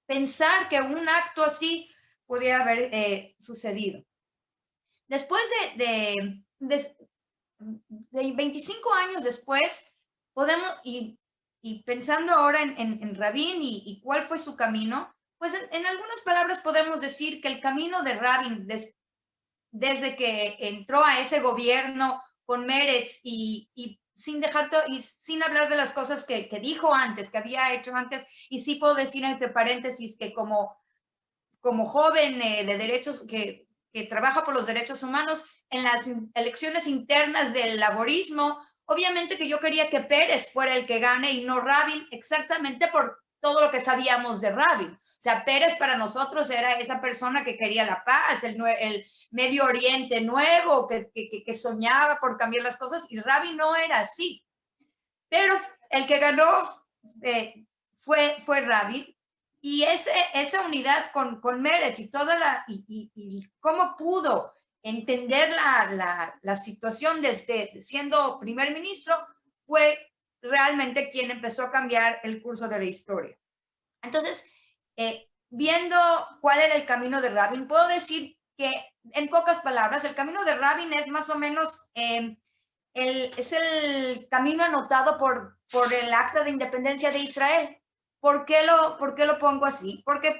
pensar que un acto así podía haber sucedido. Después de 25 años después, podemos, y pensando ahora en Rabin y cuál fue su camino, pues en algunas palabras podemos decir que el camino de Rabin, desde que entró a ese gobierno con Meretz y sin hablar de las cosas que dijo antes, que había hecho antes, y sí puedo decir entre paréntesis que como joven de derechos que trabaja por los derechos humanos, en las elecciones internas del laborismo, obviamente que yo quería que Pérez fuera el que gane y no Rabin, exactamente por todo lo que sabíamos de Rabin. O sea, Pérez para nosotros era esa persona que quería la paz, el Medio Oriente nuevo, que soñaba por cambiar las cosas, y Rabin no era así. Pero el que ganó fue Rabin, y esa unidad con Meretz y y cómo pudo entender la situación desde siendo primer ministro, fue realmente quien empezó a cambiar el curso de la historia. Entonces, viendo cuál era el camino de Rabin, puedo decir que, en pocas palabras, el camino de Rabin es más o menos es el camino anotado por el Acta de Independencia de Israel. ¿Por qué lo pongo así? Porque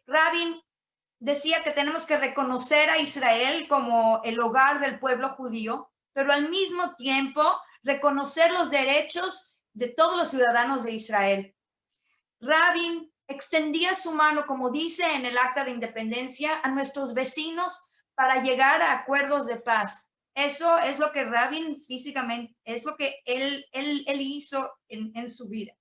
Rabin decía que tenemos que reconocer a Israel como el hogar del pueblo judío, pero al mismo tiempo reconocer los derechos de todos los ciudadanos de Israel. Rabin extendía su mano, como dice en el Acta de Independencia, a nuestros vecinos para llegar a acuerdos de paz. Eso es lo que Rabin físicamente, es lo que él hizo en su vida.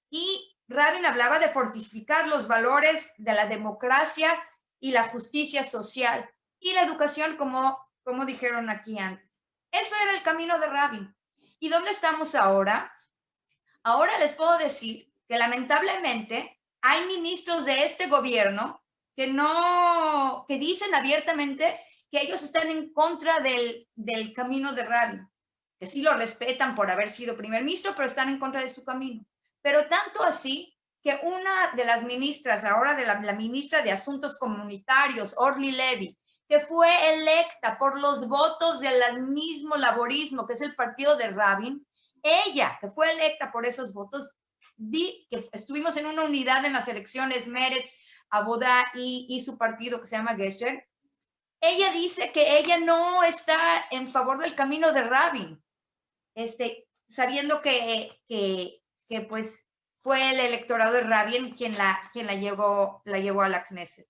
Y Rabin hablaba de fortificar los valores de la democracia y la justicia social y la educación, como dijeron aquí antes. Eso era el camino de Rabin. ¿Y dónde estamos ahora? Ahora les puedo decir que lamentablemente hay ministros de este gobierno que dicen abiertamente que ellos están en contra del camino de Rabin, que sí lo respetan por haber sido primer ministro, pero están en contra de su camino. Pero tanto así que una de las ministras, ahora de la ministra de Asuntos Comunitarios, Orly Levy, que fue electa por los votos del mismo laborismo, que es el partido de Rabin, ella, que fue electa por esos votos, que estuvimos en una unidad en las elecciones, Meretz, Abodá y su partido que se llama Gesher, ella dice que ella no está en favor del camino de Rabin, sabiendo que pues fue el electorado de Rabin quien la llevó a la Knesset.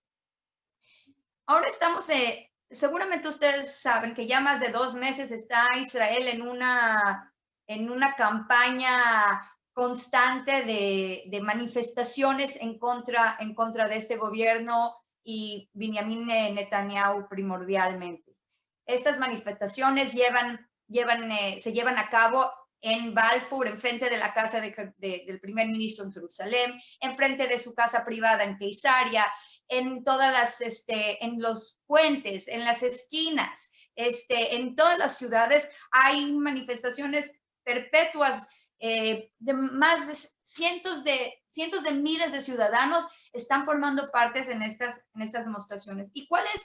Ahora estamos, seguramente ustedes saben que ya más de 2 meses está Israel en una campaña constante de manifestaciones en contra de este gobierno y Benjamin Netanyahu primordialmente. Estas manifestaciones se llevan a cabo en Balfour, enfrente de la casa del primer ministro en Jerusalén, enfrente de su casa privada en Keisaria, en todas las, en los puentes, en las esquinas, en todas las ciudades hay manifestaciones perpetuas, de más de cientos de miles de ciudadanos están formando partes en estas demostraciones. ¿Y cuál es?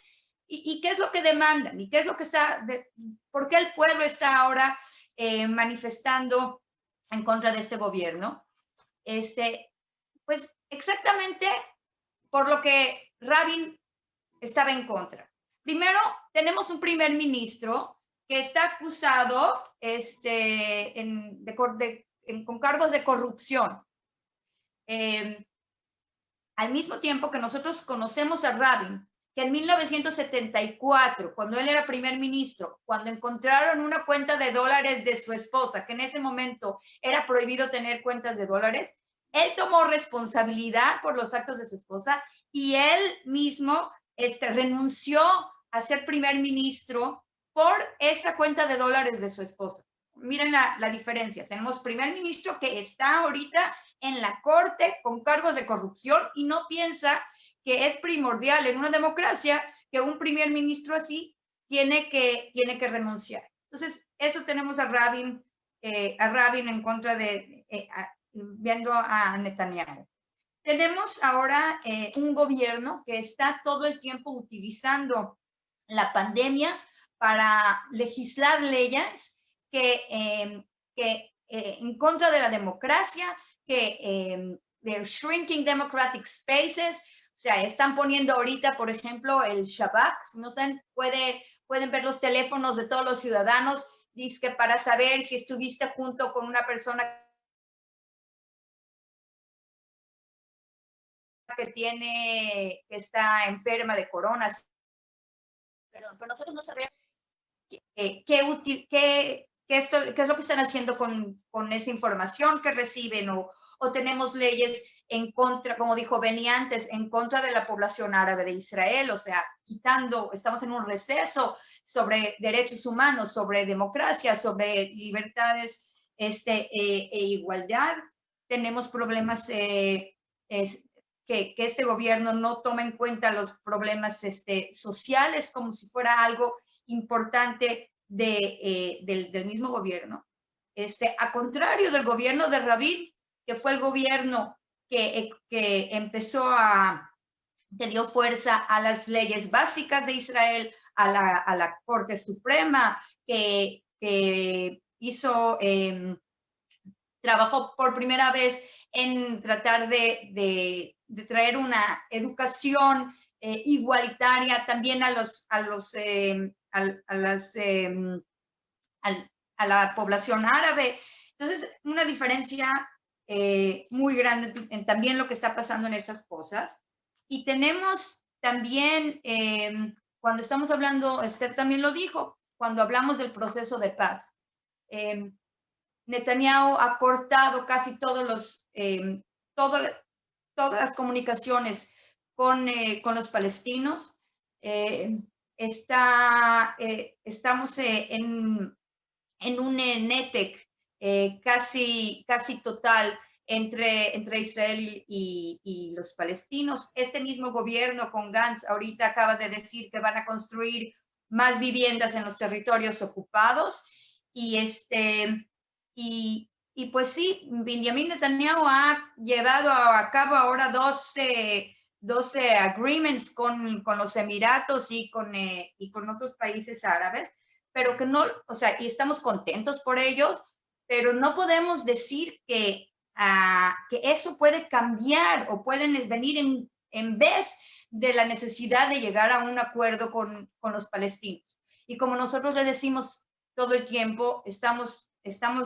¿Y qué es lo que demandan? ¿Y qué es lo que por qué el pueblo está ahora manifestando en contra de este gobierno? Pues exactamente por lo que Rabin estaba en contra. Primero, tenemos un primer ministro que está acusado con cargos de corrupción. Al mismo tiempo que nosotros conocemos a Rabin, que en 1974, cuando él era primer ministro, cuando encontraron una cuenta de dólares de su esposa, que en ese momento era prohibido tener cuentas de dólares, él tomó responsabilidad por los actos de su esposa y él mismo renunció a ser primer ministro por esa cuenta de dólares de su esposa. Miren la diferencia. Tenemos primer ministro que está ahorita en la corte con cargos de corrupción y no piensa que es primordial en una democracia que un primer ministro así tiene que renunciar. Entonces, eso tenemos a Rabin en contra de, viendo a Netanyahu. Tenemos ahora un gobierno que está todo el tiempo utilizando la pandemia para legislar leyes que en contra de la democracia, que they're shrinking democratic spaces. O sea, están poniendo ahorita, por ejemplo, el Shabak, si no saben, pueden ver los teléfonos de todos los ciudadanos, dice que para saber si estuviste junto con una persona que está enferma de corona. Perdón, pero nosotros no sabemos qué es lo que están haciendo con esa información que reciben, o tenemos leyes en contra, como dijo Benny antes, en contra de la población árabe de Israel, o sea, estamos en un receso sobre derechos humanos, sobre democracia, sobre libertades e igualdad. Tenemos problemas que este gobierno no toma en cuenta los problemas sociales como si fuera algo importante del mismo gobierno. A contrario del gobierno de Rabin, que fue el gobierno que dio fuerza a las leyes básicas de Israel, a la Corte Suprema, que trabajó por primera vez en tratar de traer una educación igualitaria también a la población árabe. Entonces, una diferencia muy grande en también lo que está pasando en esas cosas. Y tenemos también, cuando estamos hablando, Esther también lo dijo, cuando hablamos del proceso de paz, Netanyahu ha cortado casi todas las comunicaciones con los palestinos. Estamos en un netek casi total entre Israel y los palestinos. Este mismo gobierno con Gantz ahorita acaba de decir que van a construir más viviendas en los territorios ocupados y pues sí, Benjamin Netanyahu ha llevado a cabo ahora 12 agreements con los Emiratos y con otros países árabes, pero que no, o sea, y estamos contentos por ello, pero no podemos decir que eso puede cambiar o pueden venir en vez de la necesidad de llegar a un acuerdo con los palestinos. Y como nosotros le decimos todo el tiempo, estamos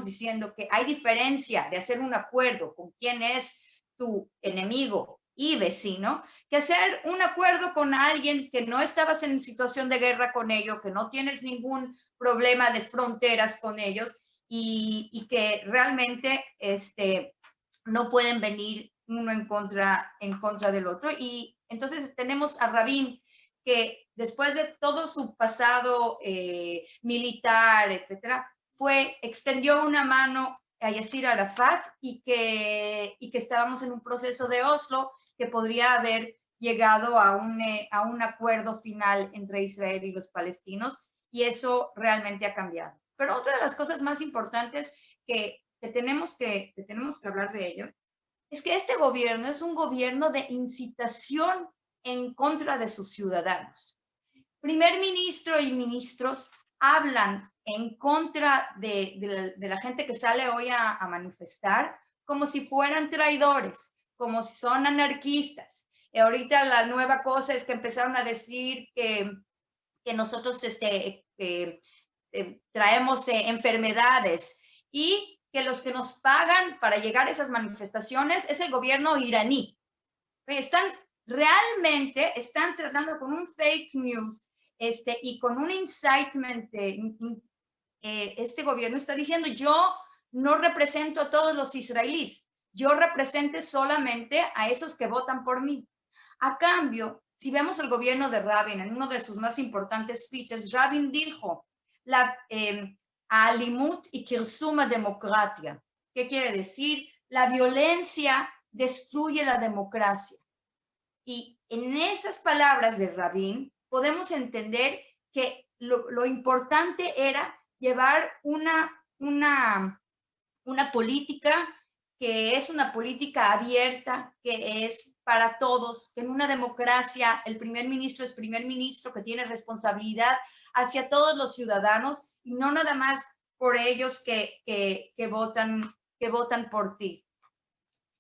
diciendo que hay diferencia de hacer un acuerdo con quien es tu enemigo y vecino, que hacer un acuerdo con alguien que no estabas en situación de guerra con ellos, que no tienes ningún problema de fronteras con ellos y que realmente no pueden venir uno en contra del otro. Y entonces tenemos a Rabin, que después de todo su pasado militar, etcétera, extendió una mano a Yasser Arafat y que estábamos en un proceso de Oslo que podría haber llegado a un acuerdo final entre Israel y los palestinos, y eso realmente ha cambiado. Pero otra de las cosas más importantes que tenemos que hablar de ello es que este gobierno es un gobierno de incitación en contra de sus ciudadanos. Primer ministro y ministros hablan en contra de la gente que sale hoy a manifestar como si fueran traidores, como si son anarquistas. Y ahorita la nueva cosa es que empezaron a decir que nosotros traemos enfermedades y que los que nos pagan para llegar a esas manifestaciones es el gobierno iraní. Realmente están tratando con un fake news y con un incitement. Este gobierno está diciendo, yo no represento a todos los israelíes, yo represento solamente a esos que votan por mí. A cambio, si vemos el gobierno de Rabin, en uno de sus más importantes speeches, Rabin dijo, Alimut y Kirsuma democracia. ¿Qué quiere decir? La violencia destruye la democracia. Y en esas palabras de Rabin podemos entender que lo importante era llevar una política que es una política abierta, que es para todos, que en una democracia el primer ministro es primer ministro, que tiene responsabilidad hacia todos los ciudadanos y no nada más por ellos que votan por ti.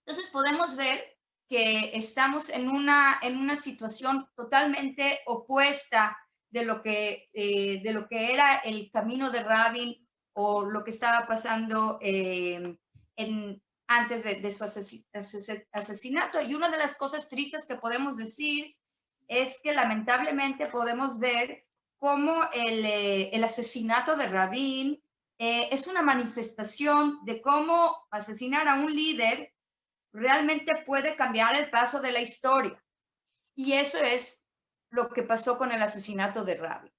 Entonces podemos ver que estamos en una situación totalmente opuesta de lo que era el camino de Rabin o lo que estaba pasando antes de su asesinato. Y una de las cosas tristes que podemos decir es que lamentablemente podemos ver cómo el asesinato de Rabin es una manifestación de cómo asesinar a un líder realmente puede cambiar el paso de la historia. Y eso es lo que pasó con el asesinato de Rabin.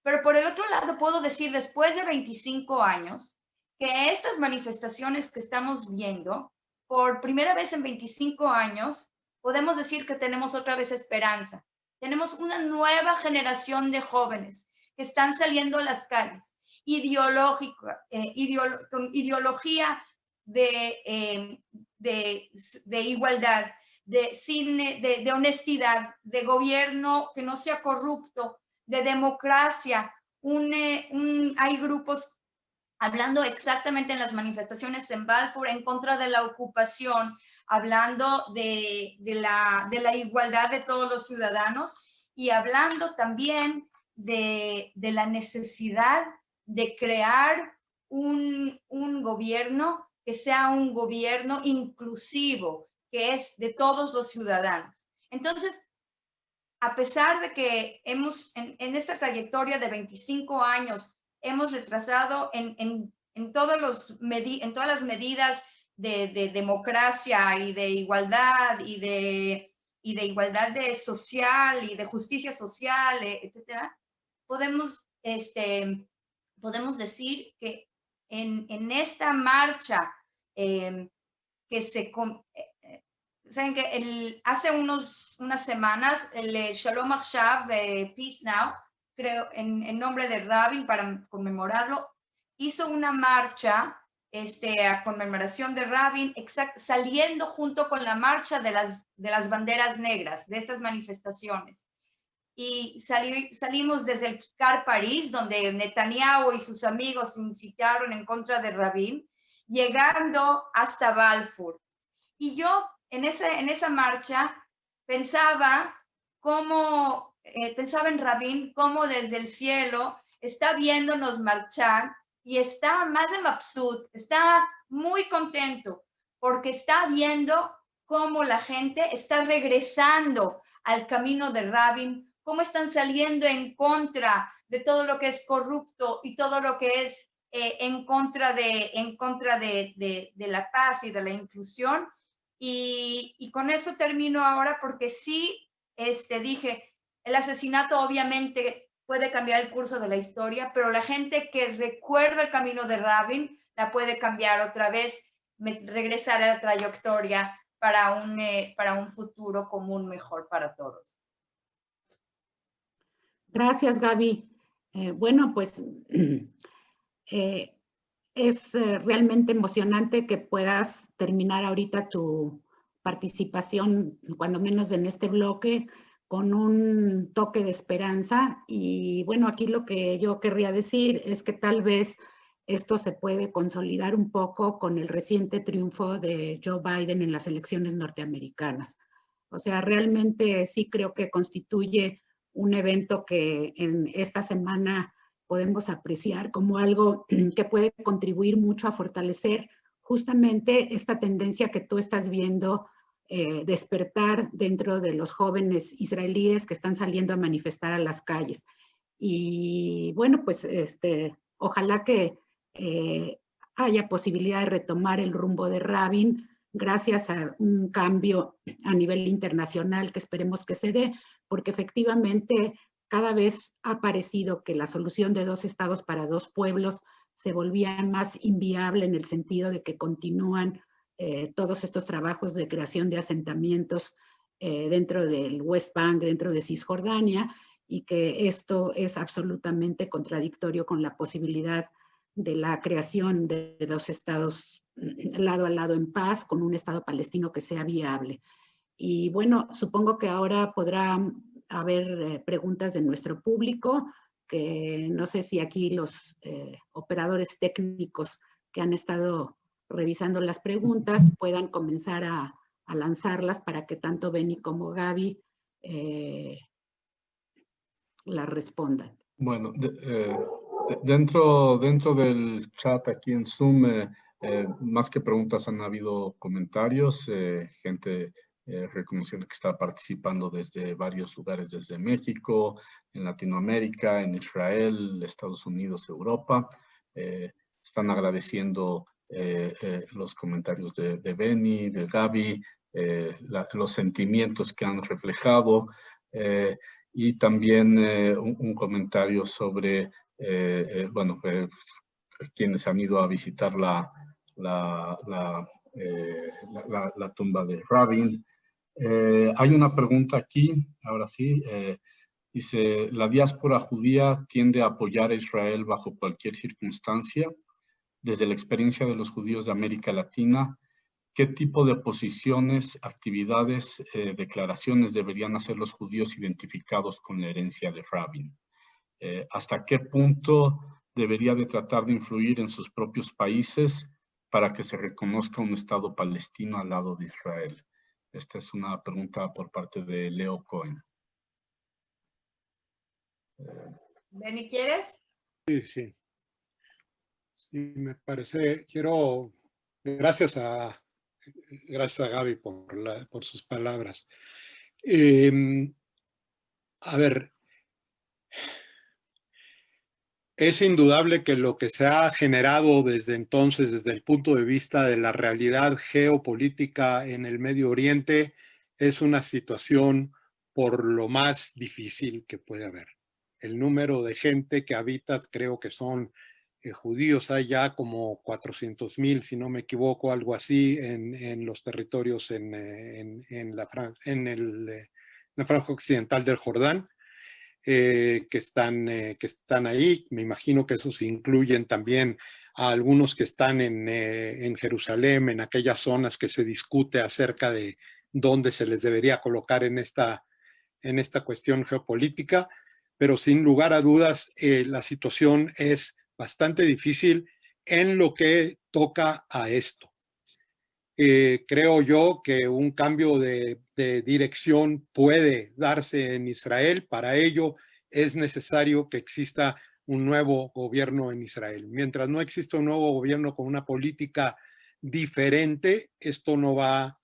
Pero por el otro lado puedo decir, después de 25 años, que estas manifestaciones que estamos viendo, por primera vez en 25 años, podemos decir que tenemos otra vez esperanza. Tenemos una nueva generación de jóvenes que están saliendo a las calles, con ideología de igualdad, de honestidad, de gobierno que no sea corrupto, de democracia. Hay grupos hablando exactamente en las manifestaciones en Balfour en contra de la ocupación, hablando de la igualdad de todos los ciudadanos y hablando también de la necesidad de crear un gobierno que sea un gobierno inclusivo, que es de todos los ciudadanos. Entonces, a pesar de que en esta trayectoria de 25 años hemos retrasado en todas las medidas de democracia y de igualdad y de igualdad social y de justicia social, etcétera, podemos decir que en esta marcha saben que hace unas semanas el Shalom Akshav, Peace Now, creo, en nombre de Rabin, para conmemorarlo, hizo una marcha a conmemoración de Rabin, saliendo junto con la marcha de las banderas negras, de estas manifestaciones. Y salimos desde el Kikar París, donde Netanyahu y sus amigos incitaron en contra de Rabin, llegando hasta Balfour. Y yo en esa marcha pensaba en Rabin, cómo desde el cielo está viéndonos marchar y está más de mabsut, está muy contento porque está viendo cómo la gente está regresando al camino de Rabin, cómo están saliendo en contra de todo lo que es corrupto y todo lo que es en contra de la paz y de la inclusión. Y con eso termino ahora porque sí, dije, el asesinato obviamente puede cambiar el curso de la historia, pero la gente que recuerda el camino de Rabin la puede cambiar otra vez, regresar a la trayectoria para un futuro común mejor para todos. Gracias, Gaby. Bueno, pues es realmente emocionante que puedas terminar ahorita tu participación, cuando menos en este bloque, con un toque de esperanza. Y bueno, aquí lo que yo querría decir es que tal vez esto se puede consolidar un poco con el reciente triunfo de Joe Biden en las elecciones norteamericanas. O sea, realmente sí creo que constituye un evento que en esta semana podemos apreciar como algo que puede contribuir mucho a fortalecer justamente esta tendencia que tú estás viendo despertar dentro de los jóvenes israelíes que están saliendo a manifestar a las calles. Y bueno, pues ojalá que haya posibilidad de retomar el rumbo de Rabin gracias a un cambio a nivel internacional que esperemos que se dé, porque efectivamente cada vez ha parecido que la solución de 2 estados para 2 pueblos se volvía más inviable en el sentido de que continúan todos estos trabajos de creación de asentamientos dentro del West Bank, dentro de Cisjordania, y que esto es absolutamente contradictorio con la posibilidad de la creación de 2 estados lado a lado en paz, con un estado palestino que sea viable. Y bueno, supongo que ahora podrá haber preguntas de nuestro público, que no sé si aquí los operadores técnicos que han estado revisando las preguntas puedan comenzar a lanzarlas para que tanto Benny como Gaby las respondan. Bueno, dentro del chat aquí en Zoom, más que preguntas han habido comentarios, gente reconociendo que está participando desde varios lugares, desde México, en Latinoamérica, en Israel, Estados Unidos, Europa. Están agradeciendo los comentarios de Benny, de Gaby, los sentimientos que han reflejado, y también un comentario sobre, bueno, quienes han ido a visitar la tumba de Rabin. Hay una pregunta aquí, ahora sí, dice, ¿la diáspora judía tiende a apoyar a Israel bajo cualquier circunstancia? Desde la experiencia de los judíos de América Latina, ¿qué tipo de posiciones, actividades, declaraciones deberían hacer los judíos identificados con la herencia de Rabin? ¿Hasta qué punto debería de tratar de influir en sus propios países para que se reconozca un Estado palestino al lado de Israel? Esta es una pregunta por parte de Leo Cohen. Benny, ¿quieres? Sí. Sí, me parece, gracias a Gaby por sus palabras. A ver, es indudable que lo que se ha generado desde entonces, desde el punto de vista de la realidad geopolítica en el Medio Oriente, es una situación por lo más difícil que puede haber. El número de gente que habita, creo que son judíos, hay ya como 400,000, si no me equivoco, algo así, en los territorios en la franja occidental del Jordán, que están ahí. Me imagino que esos incluyen también a algunos que están en Jerusalén, en aquellas zonas que se discute acerca de dónde se les debería colocar en esta cuestión geopolítica, pero sin lugar a dudas la situación es bastante difícil en lo que toca a esto. Creo yo que un cambio de dirección puede darse en Israel. Para ello es necesario que exista un nuevo gobierno en Israel. Mientras no exista un nuevo gobierno con una política diferente, esto no va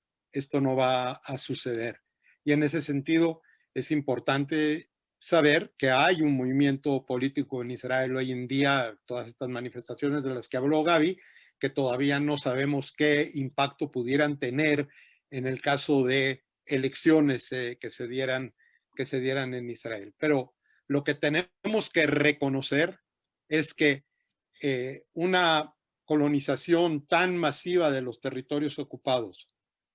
a suceder. Y en ese sentido es importante saber que hay un movimiento político en Israel hoy en día, todas estas manifestaciones de las que habló Gaby, que todavía no sabemos qué impacto pudieran tener en el caso de elecciones que se dieran en Israel. Pero lo que tenemos que reconocer es que una colonización tan masiva de los territorios ocupados,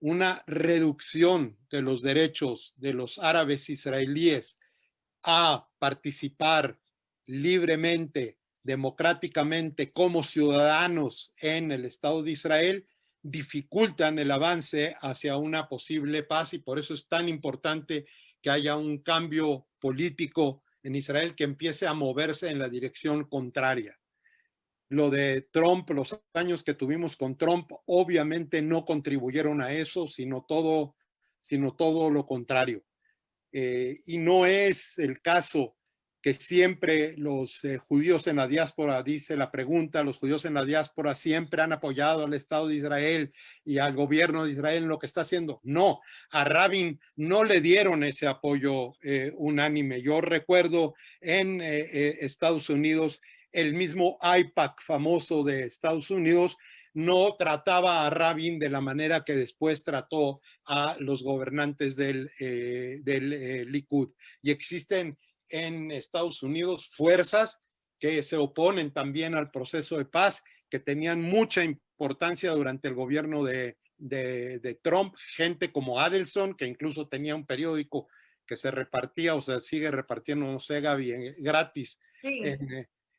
una reducción de los derechos de los árabes israelíes a participar libremente, democráticamente como ciudadanos en el Estado de Israel, dificultan el avance hacia una posible paz, y por eso es tan importante que haya un cambio político en Israel que empiece a moverse en la dirección contraria. Lo de Trump, los años que tuvimos con Trump, obviamente no contribuyeron a eso, sino todo lo contrario. Y no es el caso que siempre los judíos en la diáspora, dice la pregunta, los judíos en la diáspora siempre han apoyado al Estado de Israel y al gobierno de Israel en lo que está haciendo. No, a Rabin no le dieron ese apoyo unánime. Yo recuerdo en Estados Unidos, el mismo AIPAC famoso de Estados Unidos no trataba a Rabin de la manera que después trató a los gobernantes del Likud. Y existen en Estados Unidos fuerzas que se oponen también al proceso de paz, que tenían mucha importancia durante el gobierno de Trump, gente como Adelson, que incluso tenía un periódico que se repartía, o sea, sigue repartiendo, no sé, Gaby, gratis Sí.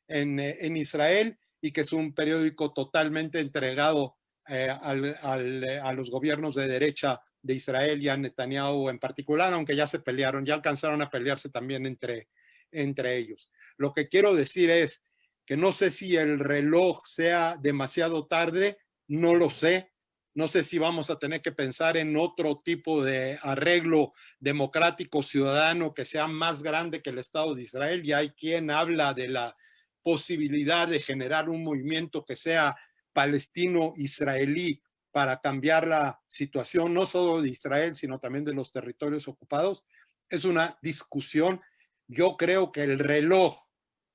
en Israel, y que es un periódico totalmente entregado a los gobiernos de derecha de Israel y a Netanyahu en particular, aunque ya se pelearon, ya alcanzaron a pelearse también entre ellos. Lo que quiero decir es que no sé si el reloj sea demasiado tarde, no lo sé. No sé si vamos a tener que pensar en otro tipo de arreglo democrático ciudadano que sea más grande que el Estado de Israel. Y hay quien habla de la posibilidad de generar un movimiento que sea palestino-israelí para cambiar la situación, no solo de Israel, sino también de los territorios ocupados. Es una discusión. Yo creo que el reloj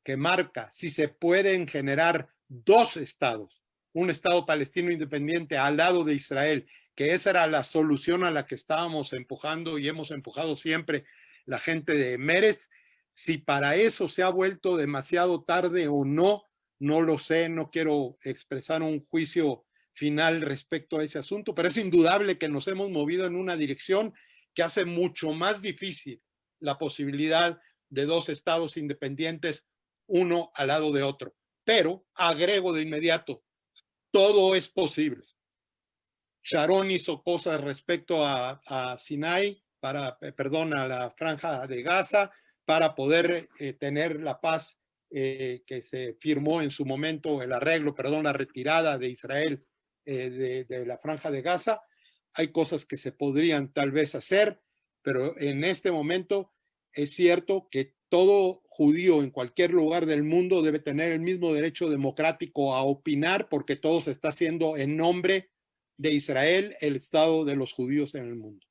que marca si se pueden generar dos estados, un estado palestino independiente al lado de Israel, que esa era la solución a la que estábamos empujando y hemos empujado siempre la gente de Meretz. Si para eso se ha vuelto demasiado tarde o no, no lo sé, no quiero expresar un juicio final respecto a ese asunto, pero es indudable que nos hemos movido en una dirección que hace mucho más difícil la posibilidad de dos estados independientes, uno al lado de otro. Pero agrego de inmediato, todo es posible. Sharon hizo cosas respecto a Sinai, a la Franja de Gaza, para poder tener la paz que se firmó en su momento, la retirada de Israel de la Franja de Gaza. Hay cosas que se podrían tal vez hacer, pero en este momento es cierto que todo judío en cualquier lugar del mundo debe tener el mismo derecho democrático a opinar, porque todo se está haciendo en nombre de Israel, el Estado de los judíos en el mundo,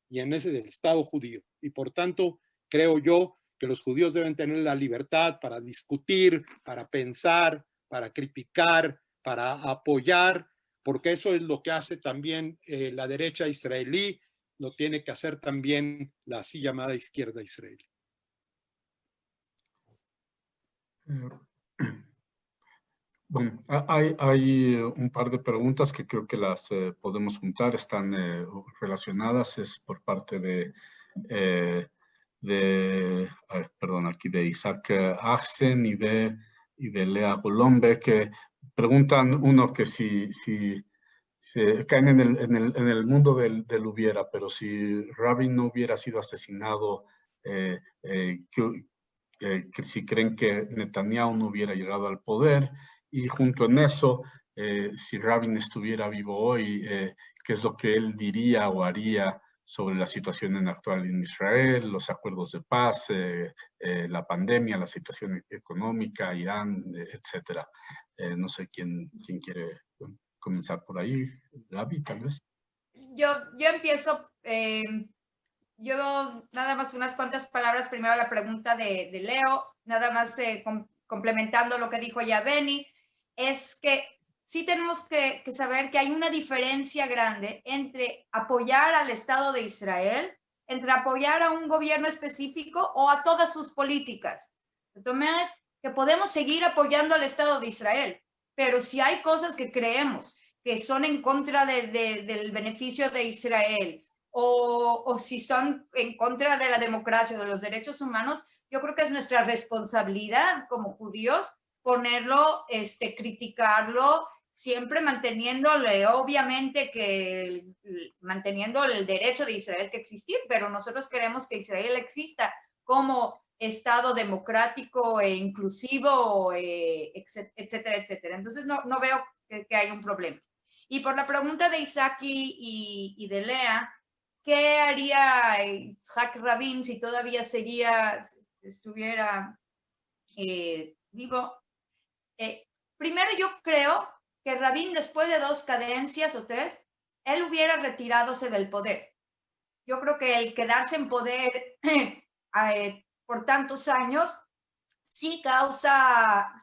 y en ese del Estado judío. Y por tanto, creo yo que los judíos deben tener la libertad para discutir, para pensar, para criticar, para apoyar, porque eso es lo que hace también la derecha israelí, lo tiene que hacer también la así llamada izquierda israelí. Bueno, hay un par de preguntas que creo que las podemos juntar, están relacionadas, es por parte de Isaac Axen y de Lea Golombe, que preguntan, uno, que si caen en el mundo del hubiera, pero si Rabin no hubiera sido asesinado, que si creen que Netanyahu no hubiera llegado al poder, y junto en eso, si Rabin estuviera vivo hoy, qué es lo que él diría o haría sobre la situación actual en Israel, los acuerdos de paz, la pandemia, la situación económica, Irán, etcétera. No sé quién quiere comenzar por ahí. Gaby, tal vez. Yo empiezo. Yo nada más unas cuantas palabras primero a la pregunta de Leo, nada más complementando lo que dijo ya Benny, es que sí tenemos que saber que hay una diferencia grande entre apoyar al Estado de Israel, entre apoyar a un gobierno específico o a todas sus políticas. Que podemos seguir apoyando al Estado de Israel, pero si hay cosas que creemos que son en contra del beneficio de Israel o si son en contra de la democracia o de los derechos humanos, yo creo que es nuestra responsabilidad como judíos ponerlo, criticarlo, siempre manteniéndole, obviamente manteniendo el derecho de Israel que existir, pero nosotros queremos que Israel exista como Estado democrático e inclusivo, etcétera, etcétera. Entonces no veo que haya un problema. Y por la pregunta de Isaki y de Lea, ¿qué haría Yitzhak Rabin si todavía estuviera vivo? Primero yo creo que Rabin, después de 2 cadencias o 3, él hubiera retiradose del poder. Yo creo que el quedarse en poder por tantos años sí causa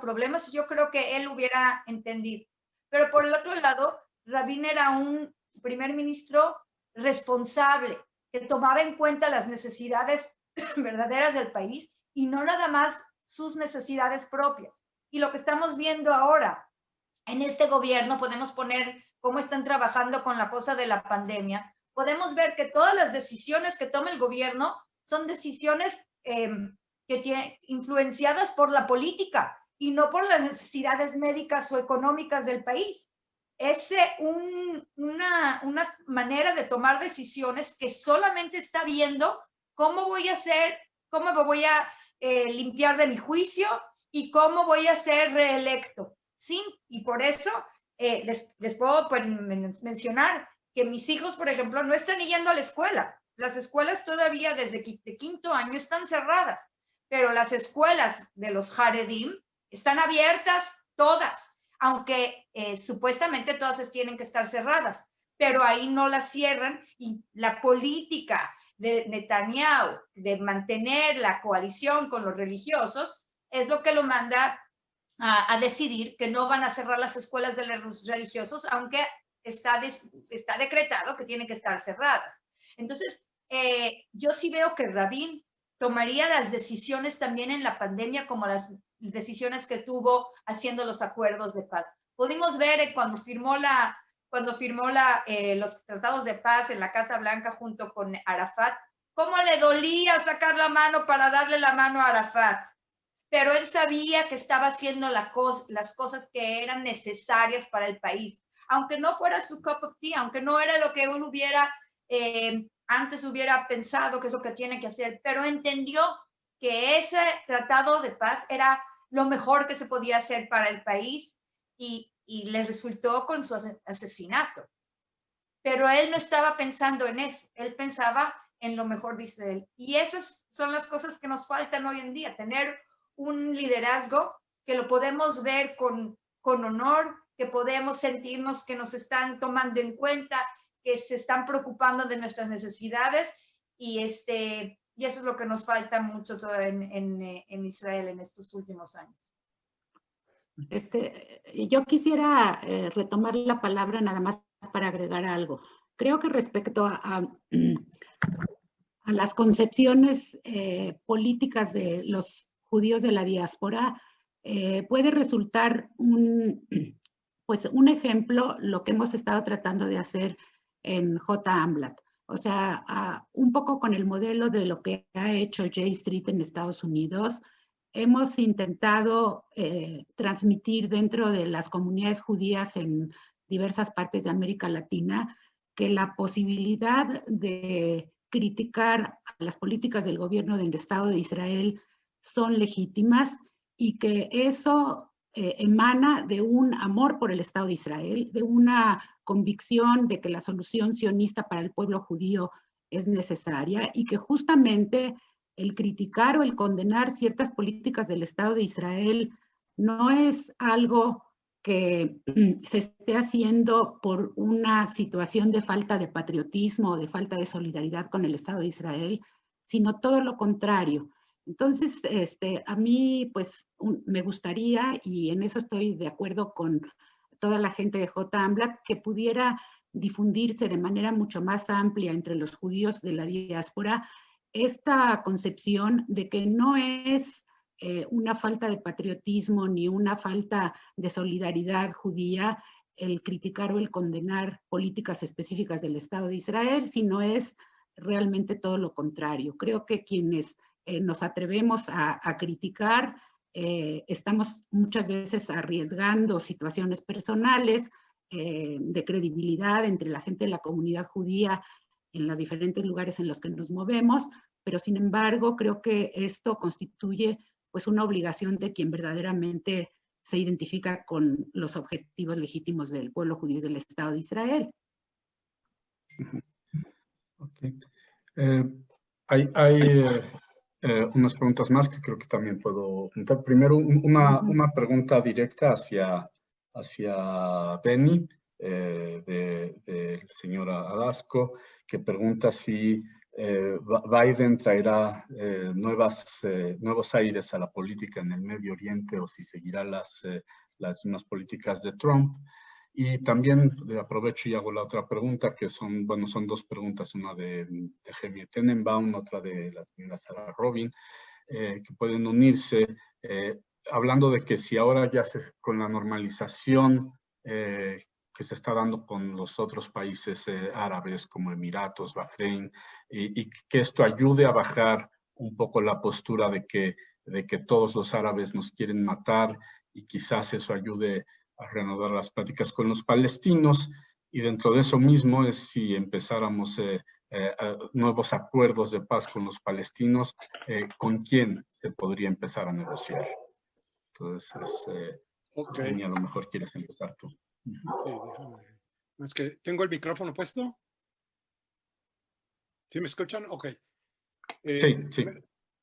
problemas. Yo creo que él hubiera entendido. Pero por el otro lado, Rabin era un primer ministro responsable, que tomaba en cuenta las necesidades verdaderas del país y no nada más sus necesidades propias. Y lo que estamos viendo ahora en este gobierno, podemos poner cómo están trabajando con la cosa de la pandemia, podemos ver que todas las decisiones que toma el gobierno son decisiones influenciadas por la política y no por las necesidades médicas o económicas del país. Es una manera de tomar decisiones que solamente está viendo cómo voy a hacer, cómo me voy a limpiar de mi juicio y cómo voy a ser reelecto. Sí, y por eso les puedo mencionar que mis hijos, por ejemplo, no están yendo a la escuela. Las escuelas todavía desde de 5º año están cerradas, pero las escuelas de los Haredim están abiertas todas, aunque supuestamente todas tienen que estar cerradas, pero ahí no las cierran y la política de Netanyahu de mantener la coalición con los religiosos es lo que lo manda a decidir que no van a cerrar las escuelas de los religiosos, aunque está decretado que tienen que estar cerradas. Entonces, yo sí veo que Rabin tomaría las decisiones también en la pandemia como las decisiones que tuvo haciendo los acuerdos de paz. Pudimos ver cuando firmó los tratados de paz en la Casa Blanca junto con Arafat, cómo le dolía sacar la mano para darle la mano a Arafat. Pero él sabía que estaba haciendo las cosas que eran necesarias para el país, aunque no fuera su cup of tea, aunque no era lo que él antes hubiera pensado que es lo que tiene que hacer, pero entendió que ese tratado de paz era lo mejor que se podía hacer para el país y le resultó con su asesinato. Pero él no estaba pensando en eso, él pensaba en lo mejor de Israel. Y esas son las cosas que nos faltan hoy en día, tener un liderazgo que lo podemos ver con honor, que podemos sentirnos que nos están tomando en cuenta, que se están preocupando de nuestras necesidades y eso es lo que nos falta mucho en Israel en estos últimos años. Yo quisiera retomar la palabra nada más para agregar algo. Creo que respecto a las concepciones políticas de los judíos de la diáspora, puede resultar un ejemplo lo que hemos estado tratando de hacer en J. Amblat. O sea, un poco con el modelo de lo que ha hecho J Street en Estados Unidos, hemos intentado transmitir dentro de las comunidades judías en diversas partes de América Latina que la posibilidad de criticar a las políticas del gobierno del Estado de Israel son legítimas y que eso emana de un amor por el Estado de Israel, de una convicción de que la solución sionista para el pueblo judío es necesaria y que justamente el criticar o el condenar ciertas políticas del Estado de Israel no es algo que se esté haciendo por una situación de falta de patriotismo o de falta de solidaridad con el Estado de Israel, sino todo lo contrario. Entonces, a mí pues me gustaría, y en eso estoy de acuerdo con toda la gente de J. Amblat, que pudiera difundirse de manera mucho más amplia entre los judíos de la diáspora esta concepción de que no es una falta de patriotismo ni una falta de solidaridad judía el criticar o el condenar políticas específicas del Estado de Israel, sino es realmente todo lo contrario. Creo que quienes nos atrevemos a criticar, estamos muchas veces arriesgando situaciones personales de credibilidad entre la gente de la comunidad judía en los diferentes lugares en los que nos movemos, pero sin embargo creo que esto constituye pues una obligación de quien verdaderamente se identifica con los objetivos legítimos del pueblo judío y del Estado de Israel. Okay. Hay unas preguntas más que creo que también puedo preguntar. Primero, una pregunta directa hacia Benny, del señor Adasco, que pregunta si Biden traerá nuevos aires a la política en el Medio Oriente o si seguirá las mismas políticas de Trump. Y también aprovecho y hago la otra pregunta, que son dos preguntas, una de Gemie Tenenbaum, otra de la señora Sarah Robin, que pueden unirse, hablando de que si ahora ya con la normalización que se está dando con los otros países árabes como Emiratos, Bahrein, y que esto ayude a bajar un poco la postura de que todos los árabes nos quieren matar, y quizás eso ayude a reanudar las pláticas con los palestinos, y dentro de eso mismo es si empezáramos nuevos acuerdos de paz con los palestinos, ¿con quién se podría empezar a negociar? Entonces, Okay. a lo mejor quieres empezar tú. Sí, déjame. Es que tengo el micrófono puesto. ¿Sí me escuchan? Ok. Sí.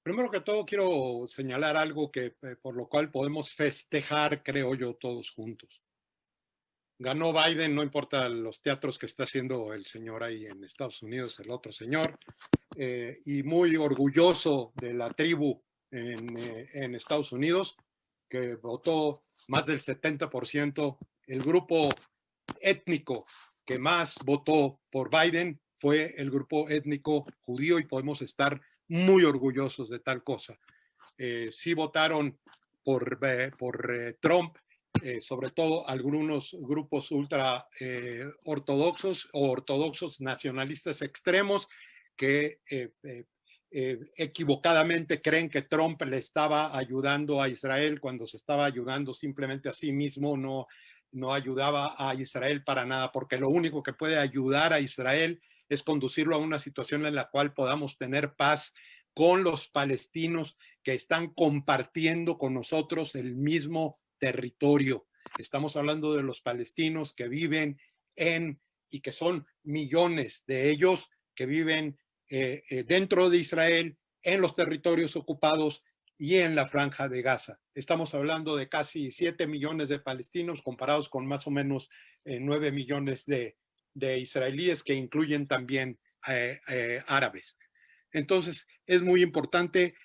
Primero que todo quiero señalar algo que por lo cual podemos festejar, creo yo, todos juntos. Ganó Biden, no importa los teatros que está haciendo el señor ahí en Estados Unidos, el otro señor, y muy orgulloso de la tribu en Estados Unidos, que votó más del 70%. El grupo étnico que más votó por Biden fue el grupo étnico judío, y podemos estar muy orgullosos de tal cosa. Sí votaron por Trump, sobre todo algunos grupos ultra ortodoxos o ortodoxos nacionalistas extremos que equivocadamente creen que Trump le estaba ayudando a Israel cuando se estaba ayudando simplemente a sí mismo. No ayudaba a Israel para nada, porque lo único que puede ayudar a Israel es conducirlo a una situación en la cual podamos tener paz con los palestinos que están compartiendo con nosotros el mismo territorio. Estamos hablando de los palestinos que viven y que son millones de ellos que viven dentro de Israel, en los territorios ocupados y en la Franja de Gaza. Estamos hablando de casi 7 millones de palestinos comparados con más o menos 9 millones de israelíes, que incluyen también árabes. Entonces, es muy importante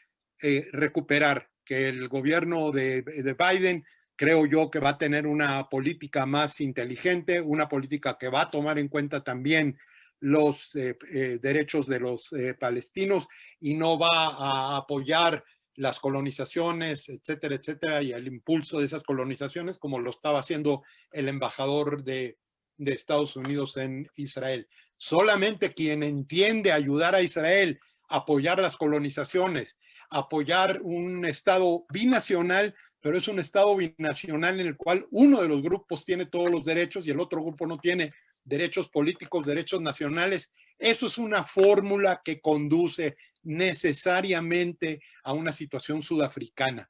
recuperar que el gobierno de Biden, creo yo, que va a tener una política más inteligente, una política que va a tomar en cuenta también los derechos de los palestinos, y no va a apoyar las colonizaciones, etcétera, etcétera, y el impulso de esas colonizaciones como lo estaba haciendo el embajador de Estados Unidos en Israel. Solamente quien entiende ayudar a Israel, apoyar las colonizaciones, apoyar un Estado binacional, pero es un Estado binacional en el cual uno de los grupos tiene todos los derechos y el otro grupo no tiene derechos políticos, derechos nacionales. Eso es una fórmula que conduce necesariamente a una situación sudafricana,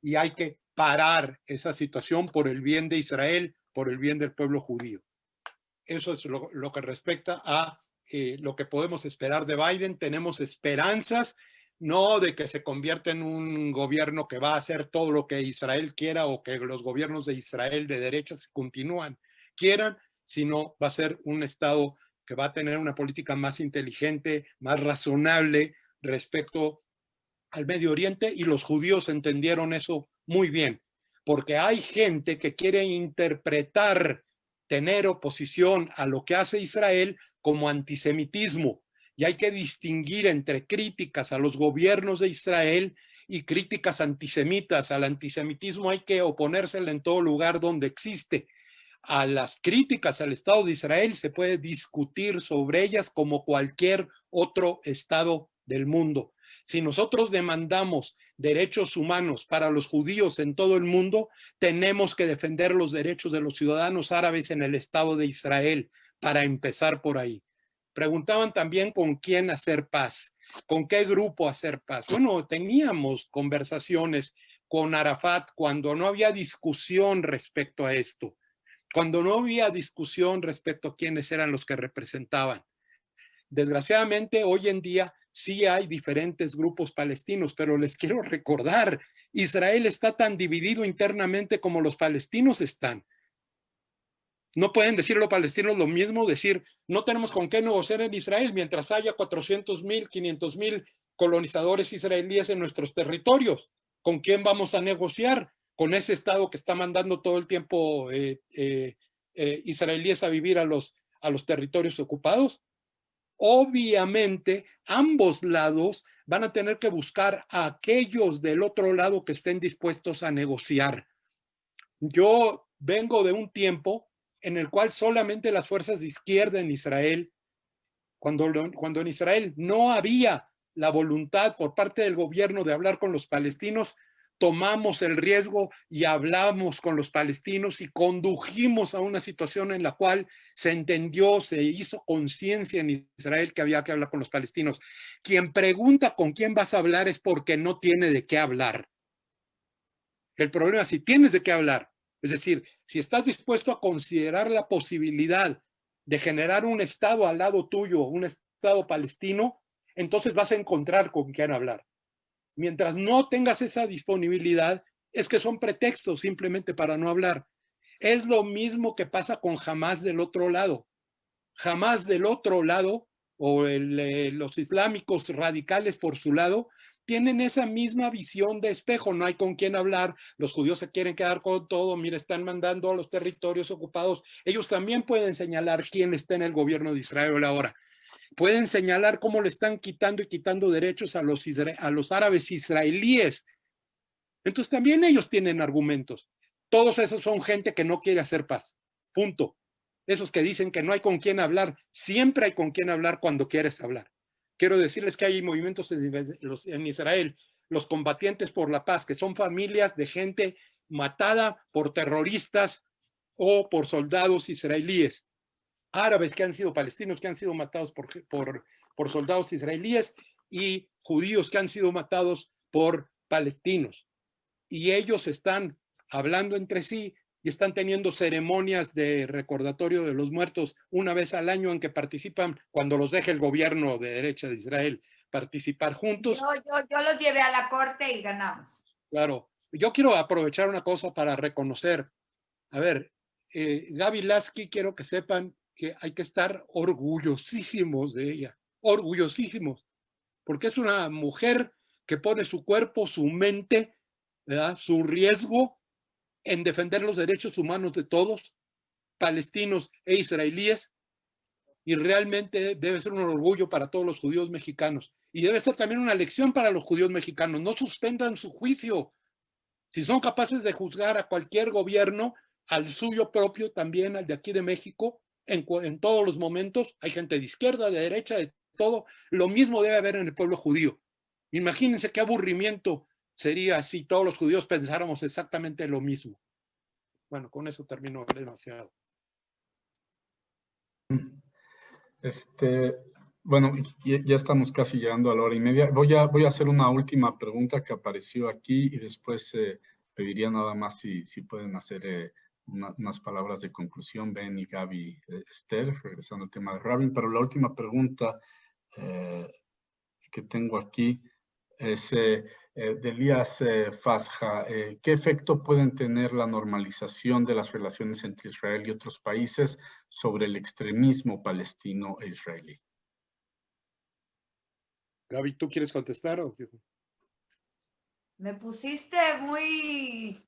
y hay que parar esa situación por el bien de Israel, por el bien del pueblo judío. Eso es lo que respecta a lo que podemos esperar de Biden. Tenemos esperanzas, no de que se convierta en un gobierno que va a hacer todo lo que Israel quiera, o que los gobiernos de Israel de derecha quieran, sino va a ser un Estado que va a tener una política más inteligente, más razonable respecto al Medio Oriente, y los judíos entendieron eso muy bien, porque hay gente que quiere interpretar, tener oposición a lo que hace Israel como antisemitismo, y hay que distinguir entre críticas a los gobiernos de Israel y críticas antisemitas. Al antisemitismo hay que oponérsele en todo lugar donde existe. a las críticas al Estado de Israel, se puede discutir sobre ellas como cualquier otro Estado del mundo. Si nosotros demandamos derechos humanos para los judíos en todo el mundo, tenemos que defender los derechos de los ciudadanos árabes en el Estado de Israel, para empezar por ahí. Preguntaban también con quién hacer paz, con qué grupo hacer paz. Bueno, teníamos conversaciones con Arafat cuando no había discusión respecto a esto, cuando no había discusión respecto a quiénes eran los que representaban. Desgraciadamente, hoy en día sí hay diferentes grupos palestinos, pero les quiero recordar, Israel está tan dividido internamente como los palestinos están. No pueden decir los palestinos lo mismo, decir, no tenemos con qué negociar en Israel mientras haya 400,000, 500,000 colonizadores israelíes en nuestros territorios. ¿Con quién vamos a negociar? ¿Con ese Estado que está mandando todo el tiempo israelíes a vivir a los territorios ocupados? Obviamente, ambos lados van a tener que buscar a aquellos del otro lado que estén dispuestos a negociar. Yo vengo de un tiempo en el cual solamente las fuerzas de izquierda en Israel, cuando en Israel no había la voluntad por parte del gobierno de hablar con los palestinos, tomamos el riesgo y hablamos con los palestinos y condujimos a una situación en la cual se entendió, se hizo conciencia en Israel que había que hablar con los palestinos. Quien pregunta con quién vas a hablar es porque no tiene de qué hablar. El problema es si tienes de qué hablar. Es decir, si estás dispuesto a considerar la posibilidad de generar un Estado al lado tuyo, un Estado palestino, entonces vas a encontrar con quién hablar. Mientras no tengas esa disponibilidad, es que son pretextos simplemente para no hablar. Es lo mismo que pasa con Hamás del otro lado. Hamás del otro lado, o los islámicos radicales por su lado, tienen esa misma visión de espejo, no hay con quién hablar, los judíos se quieren quedar con todo, mira, están mandando a los territorios ocupados. Ellos también pueden señalar quién está en el gobierno de Israel ahora. Pueden señalar cómo le están quitando y quitando derechos a los árabes israelíes. Entonces también ellos tienen argumentos. Todos esos son gente que no quiere hacer paz. Punto. Esos que dicen que no hay con quién hablar, siempre hay con quién hablar cuando quieres hablar. Quiero decirles que hay movimientos en Israel, los combatientes por la paz, que son familias de gente matada por terroristas o por soldados israelíes. Árabes que han sido palestinos, que han sido matados por soldados israelíes, y judíos que han sido matados por palestinos. Y ellos están hablando entre sí y están teniendo ceremonias de recordatorio de los muertos una vez al año en que participan, cuando los deje el gobierno de derecha de Israel, participar juntos. Yo los llevé a la corte y ganamos. Claro. Yo quiero aprovechar una cosa para reconocer. A ver, Gaby Lasky, quiero que sepan que hay que estar orgullosísimos de ella, orgullosísimos, porque es una mujer que pone su cuerpo, su mente, ¿verdad?, su riesgo en defender los derechos humanos de todos, palestinos e israelíes, y realmente debe ser un orgullo para todos los judíos mexicanos, y debe ser también una lección para los judíos mexicanos. No suspendan su juicio. Si son capaces de juzgar a cualquier gobierno, al suyo propio también, al de aquí de México, en todos los momentos, hay gente de izquierda, de derecha, de todo, lo mismo debe haber en el pueblo judío. Imagínense qué aburrimiento sería si todos los judíos pensáramos exactamente lo mismo. Bueno, con eso termino demasiado. Bueno, ya estamos casi llegando a la hora y media. Voy a hacer una última pregunta que apareció aquí y después pediría nada más si pueden hacer unas palabras de conclusión, Ben y Gaby, Esther, regresando al tema de Rabin. Pero la última pregunta que tengo aquí es de Elías Fasja. ¿Qué efecto pueden tener la normalización de las relaciones entre Israel y otros países sobre el extremismo palestino e israelí? Gaby, ¿tú quieres contestar? ¿O? Me pusiste muy...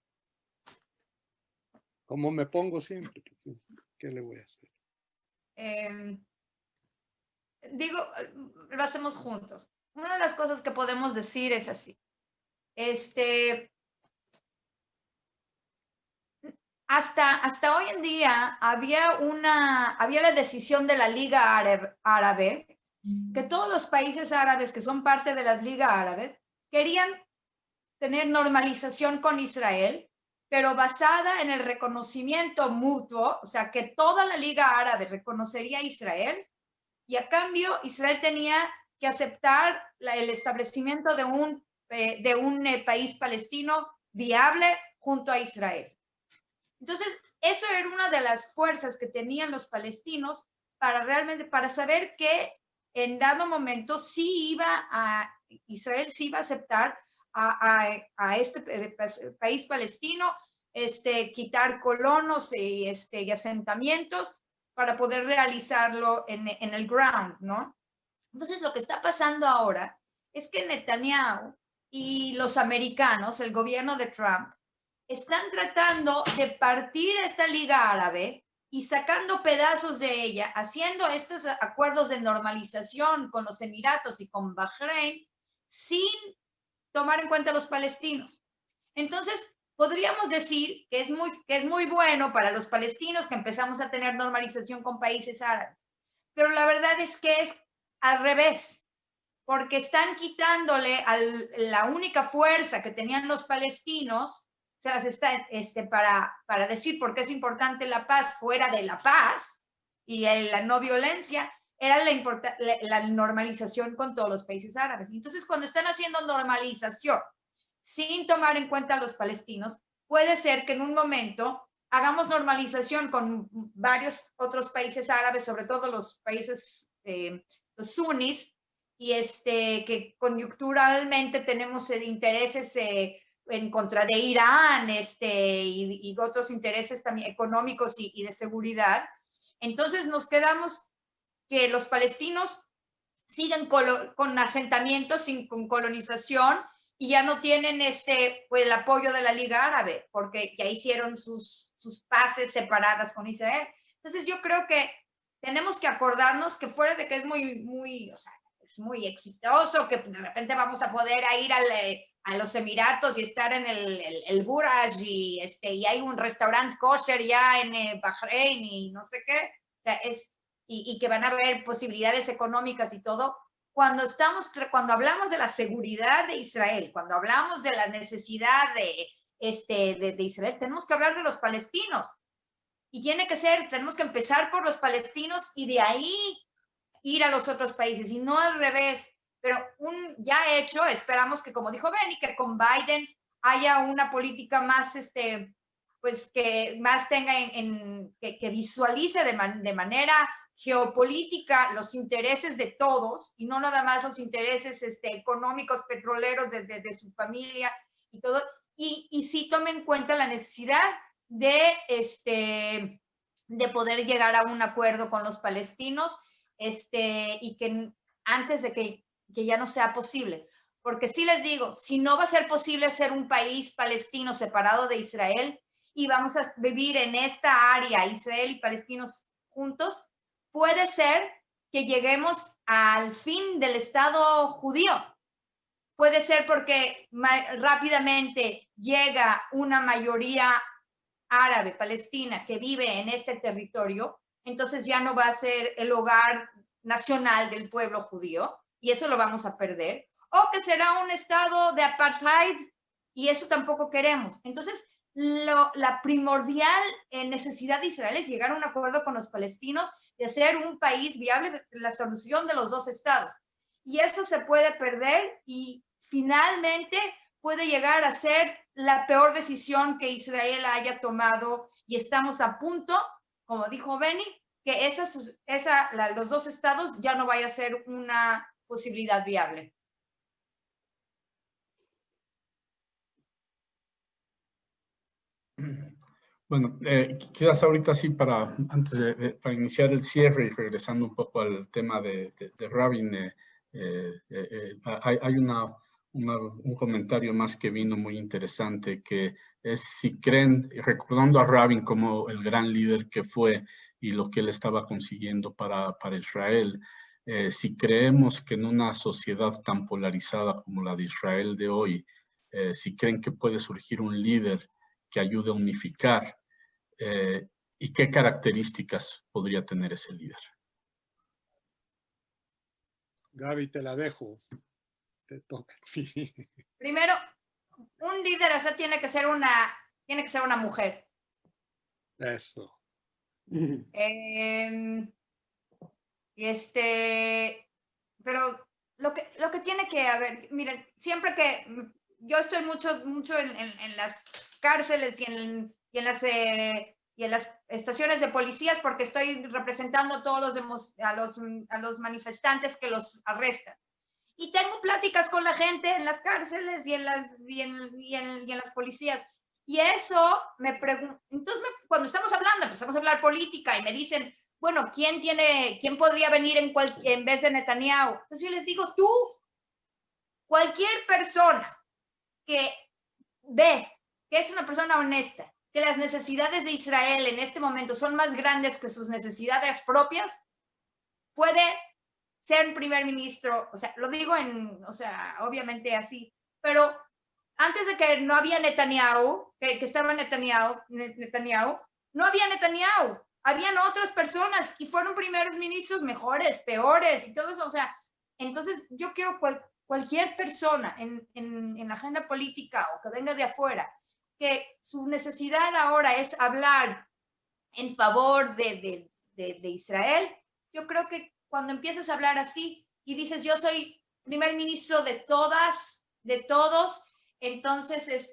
Como me pongo siempre. ¿Qué le voy a hacer? Digo, lo hacemos juntos. Una de las cosas que podemos decir es así. hasta hoy en día había la decisión de la Liga Árabe que todos los países árabes que son parte de las Ligas Árabes querían tener normalización con Israel, pero basada en el reconocimiento mutuo, o sea, que toda la Liga Árabe reconocería a Israel y a cambio Israel tenía que aceptar el establecimiento de un país palestino viable junto a Israel. Entonces, eso era una de las fuerzas que tenían los palestinos para saber que en dado momento Israel sí iba a aceptar a este país palestino, quitar colonos y asentamientos para poder realizarlo en el ground, ¿no? Entonces, lo que está pasando ahora es que Netanyahu y los americanos, el gobierno de Trump, están tratando de partir a esta Liga Árabe y sacando pedazos de ella, haciendo estos acuerdos de normalización con los Emiratos y con Bahrein, sin tomar en cuenta a los palestinos. Entonces, podríamos decir que es muy bueno para los palestinos que empezamos a tener normalización con países árabes, pero la verdad es que es al revés, porque están quitándole a la única fuerza que tenían los palestinos, se las está, para decir por qué es importante la paz fuera de la paz y la no violencia, era la normalización con todos los países árabes. Entonces, cuando están haciendo normalización sin tomar en cuenta a los palestinos, puede ser que en un momento hagamos normalización con varios otros países árabes, sobre todo los países los sunis, y que coyunturalmente tenemos intereses en contra de Irán y otros intereses también económicos y de seguridad. Entonces nos quedamos que los palestinos siguen con asentamientos, con colonización, y ya no tienen pues, el apoyo de la Liga Árabe, porque ya hicieron sus paces separadas con Israel. Entonces yo creo que tenemos que acordarnos que fuera de que es o sea, es muy exitoso, que de repente vamos a poder ir a los Emiratos y estar en el Buraj y hay un restaurante kosher ya en Bahrein y no sé qué, o sea, y que van a haber posibilidades económicas y todo. Cuando hablamos de la seguridad de Israel, cuando hablamos de la necesidad de Israel, tenemos que hablar de los palestinos. Y tenemos que empezar por los palestinos y de ahí ir a los otros países, y no al revés. Pero ya hecho, esperamos que, como dijo Benny, que con Biden haya una política más, pues que más tenga que visualice de manera geopolítica los intereses de todos, y no nada más los intereses económicos, petroleros de su familia y todo, y sí tome en cuenta la necesidad de poder llegar a un acuerdo con los palestinos, y que antes de que ya no sea posible. Porque sí les digo, si no va a ser posible ser un país palestino separado de Israel y vamos a vivir en esta área, Israel y palestinos juntos, puede ser que lleguemos al fin del Estado judío. Puede ser porque rápidamente llega una mayoría árabe, palestina, que vive en este territorio, entonces ya no va a ser el hogar nacional del pueblo judío, y eso lo vamos a perder. O que será un estado de apartheid, y eso tampoco queremos. Entonces, la primordial necesidad de Israel es llegar a un acuerdo con los palestinos de ser un país viable, la solución de los dos estados. Y eso se puede perder, y finalmente puede llegar a ser la peor decisión que Israel haya tomado, y estamos a punto, como dijo Benny, que los dos estados ya no vaya a ser una posibilidad viable. Bueno, quizás ahorita sí, antes para iniciar el cierre y regresando un poco al tema de Rabin, hay un comentario más que vino muy interesante, que es si creen, recordando a Rabin como el gran líder que fue y lo que él estaba consiguiendo para Israel, si creemos que en una sociedad tan polarizada como la de Israel de hoy, si creen que puede surgir un líder que ayude a unificar, ¿Y qué características podría tener ese líder? Gaby, te la dejo. Te toca a ti. Primero, un líder así tiene que ser una mujer. Eso. Pero lo que tiene que haber, miren, siempre que yo estoy mucho en las cárceles y en las estaciones de policías porque estoy representando a todos a los manifestantes que los arrestan. Y tengo pláticas con la gente en las cárceles y en las policías. Y eso me pregunta, entonces cuando empezamos a hablar política y me dicen, bueno, ¿quién podría venir en vez de Netanyahu? Entonces yo les digo, tú, cualquier persona que ve que es una persona honesta, que las necesidades de Israel en este momento son más grandes que sus necesidades propias, puede ser primer ministro, o sea, lo digo obviamente así, pero antes de que no había Netanyahu, que estaba Netanyahu, no había Netanyahu, habían otras personas y fueron primeros ministros mejores, peores y todo eso, o sea, entonces yo quiero cualquier persona en la agenda política o que venga de afuera, que su necesidad ahora es hablar en favor de Israel, yo creo que cuando empiezas a hablar así y dices, yo soy primer ministro de todas, de todos, entonces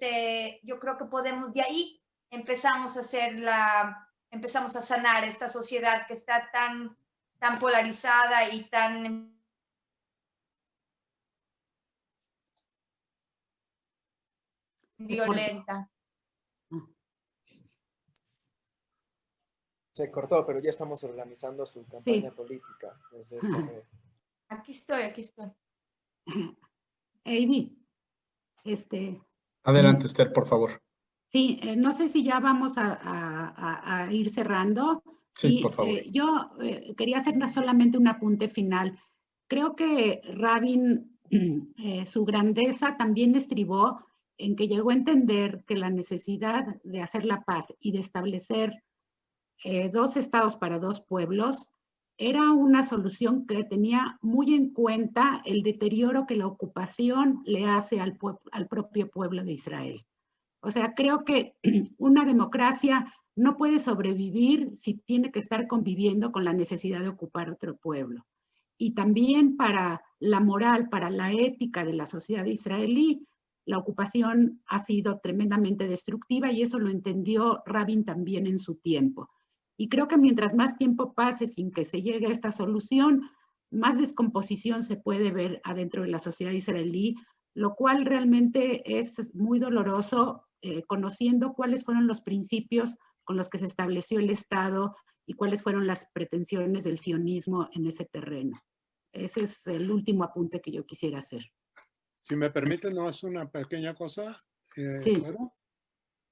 yo creo que podemos, de ahí empezamos a sanar esta sociedad que está tan polarizada y tan violenta. Se cortó, pero ya estamos organizando su campaña política desde esta red. Aquí estoy. Avi, Adelante, Esther, por favor. Sí, no sé si ya vamos a ir cerrando. Sí, por favor. Yo quería hacer solamente un apunte final. Creo que Rabin, su grandeza también estribó en que llegó a entender que la necesidad de hacer la paz y de establecer 2 estados para 2 pueblos era una solución que tenía muy en cuenta el deterioro que la ocupación le hace al propio pueblo de Israel. O sea, creo que una democracia no puede sobrevivir si tiene que estar conviviendo con la necesidad de ocupar otro pueblo. Y también para la moral, para la ética de la sociedad israelí, la ocupación ha sido tremendamente destructiva y eso lo entendió Rabin también en su tiempo. Y creo que mientras más tiempo pase sin que se llegue a esta solución, más descomposición se puede ver adentro de la sociedad israelí, lo cual realmente es muy doloroso, conociendo cuáles fueron los principios con los que se estableció el Estado y cuáles fueron las pretensiones del sionismo en ese terreno. Ese es el último apunte que yo quisiera hacer. Si me permiten, no es una pequeña cosa. Sí. Claro.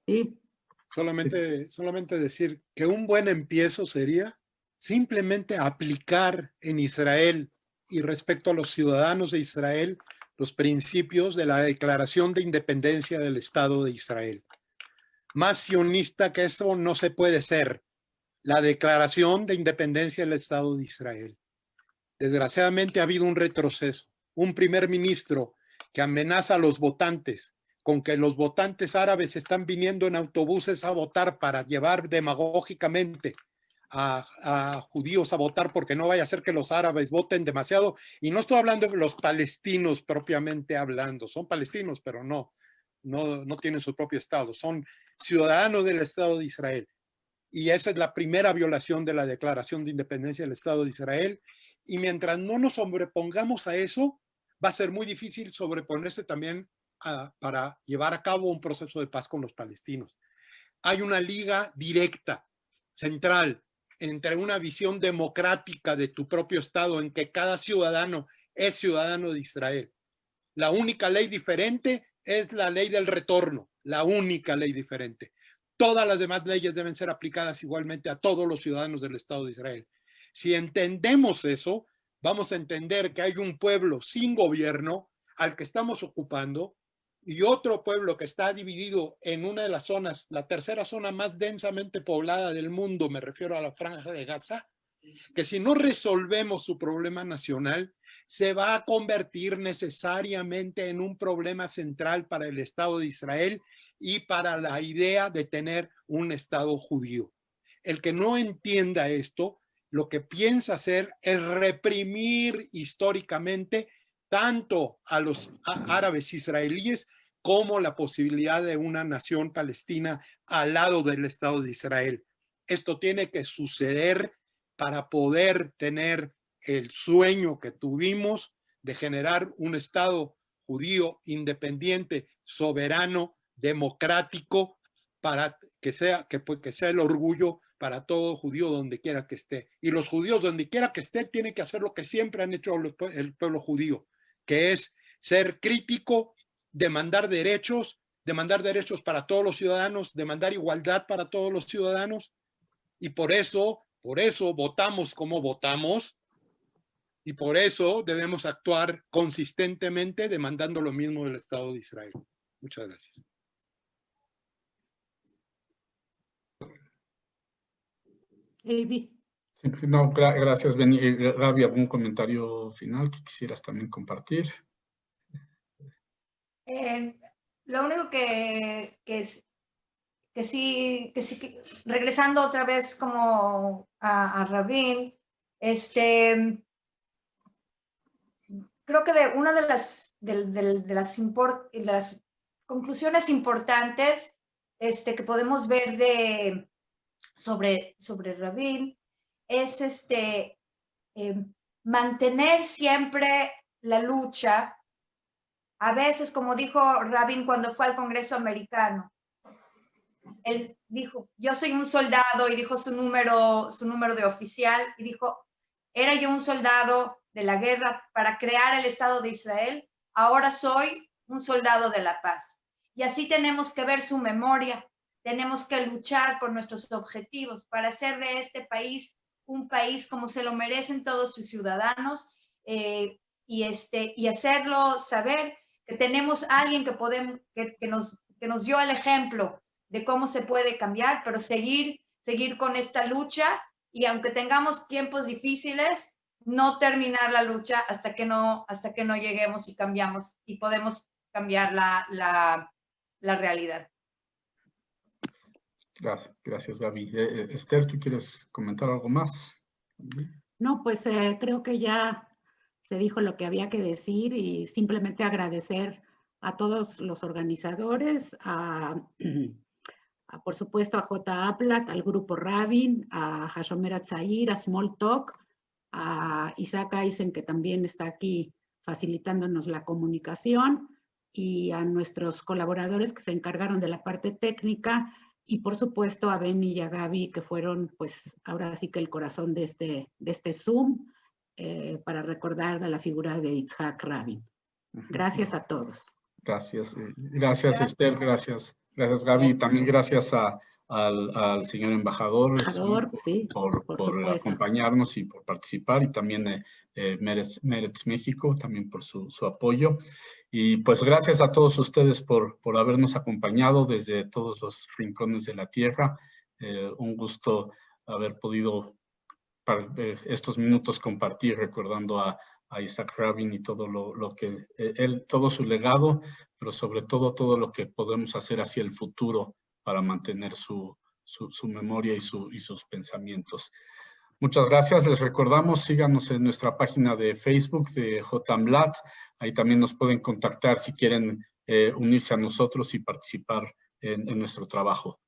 Sí. Solamente decir que un buen empiezo sería simplemente aplicar en Israel y respecto a los ciudadanos de Israel los principios de la Declaración de Independencia del Estado de Israel. Más sionista que eso no se puede ser. La Declaración de Independencia del Estado de Israel. Desgraciadamente ha habido un retroceso. Un primer ministro que amenaza a los votantes con que los votantes árabes están viniendo en autobuses a votar para llevar demagógicamente a judíos a votar porque no vaya a ser que los árabes voten demasiado. Y no estoy hablando de los palestinos propiamente hablando. Son palestinos, pero no tienen su propio estado. Son ciudadanos del Estado de Israel. Y esa es la primera violación de la Declaración de Independencia del Estado de Israel. Y mientras no nos sobrepongamos a eso, va a ser muy difícil sobreponerse también para llevar a cabo un proceso de paz con los palestinos. Hay una liga directa, central, entre una visión democrática de tu propio Estado, en que cada ciudadano es ciudadano de Israel. La única ley diferente es la ley del retorno, la única ley diferente. Todas las demás leyes deben ser aplicadas igualmente a todos los ciudadanos del Estado de Israel. Si entendemos eso, vamos a entender que hay un pueblo sin gobierno al que estamos ocupando, y otro pueblo que está dividido en una de las zonas, la tercera zona más densamente poblada del mundo, me refiero a la Franja de Gaza, que si no resolvemos su problema nacional, se va a convertir necesariamente en un problema central para el Estado de Israel y para la idea de tener un Estado judío. El que no entienda esto, lo que piensa hacer es reprimir históricamente tanto a los árabes israelíes como la posibilidad de una nación palestina al lado del Estado de Israel. Esto tiene que suceder para poder tener el sueño que tuvimos de generar un Estado judío independiente, soberano, democrático, para que sea el orgullo para todo judío donde quiera que esté. Y los judíos donde quiera que esté tienen que hacer lo que siempre han hecho el pueblo judío, que es ser crítico, demandar derechos para todos los ciudadanos, demandar igualdad para todos los ciudadanos. Y por eso votamos como votamos, y por eso debemos actuar consistentemente demandando lo mismo del Estado de Israel. Muchas gracias. No, gracias, Benny. Gaby, ¿algún comentario final que quisieras también compartir? Lo único que sí, regresando otra vez como a Rabin, creo que una de las conclusiones importantes que podemos ver sobre Rabin es mantener siempre la lucha. A veces, como dijo Rabin cuando fue al Congreso americano, él dijo, yo soy un soldado, y dijo su número de oficial, y dijo, era yo un soldado de la guerra para crear el Estado de Israel, ahora soy un soldado de la paz. Y así tenemos que ver su memoria, tenemos que luchar por nuestros objetivos para hacer de este país un país como se lo merecen todos sus ciudadanos, y hacerlo saber que tenemos a alguien que nos dio el ejemplo de cómo se puede cambiar, pero seguir con esta lucha, y aunque tengamos tiempos difíciles, no terminar la lucha hasta que no lleguemos y cambiamos y podemos cambiar la realidad. Gracias, Gaby. Esther, ¿tú quieres comentar algo más? No, pues creo que ya se dijo lo que había que decir, y simplemente agradecer a todos los organizadores, por supuesto a J. Aplat, al Grupo Rabin, a Hashomer Hatzair, a Smalltalk, a Isaac Eisen, que también está aquí facilitándonos la comunicación, y a nuestros colaboradores que se encargaron de la parte técnica, y por supuesto a Benny y a Gaby, que fueron pues ahora sí que el corazón de este Zoom, para recordar a la figura de Yitzhak Rabin. Gracias a todos. Gracias, Esther, gracias Gaby, también gracias al señor embajador, sí, por acompañarnos y por participar, y también Meretz México, también por su apoyo. Y pues gracias a todos ustedes por habernos acompañado desde todos los rincones de la tierra. Un gusto haber podido estos minutos compartir recordando a Isaac Rabin y todo lo que todo su legado, pero sobre todo lo que podemos hacer hacia el futuro para mantener su memoria y sus pensamientos. Muchas gracias. Les recordamos, síganos en nuestra página de Facebook de JMLAT. Ahí también nos pueden contactar si quieren unirse a nosotros y participar en nuestro trabajo.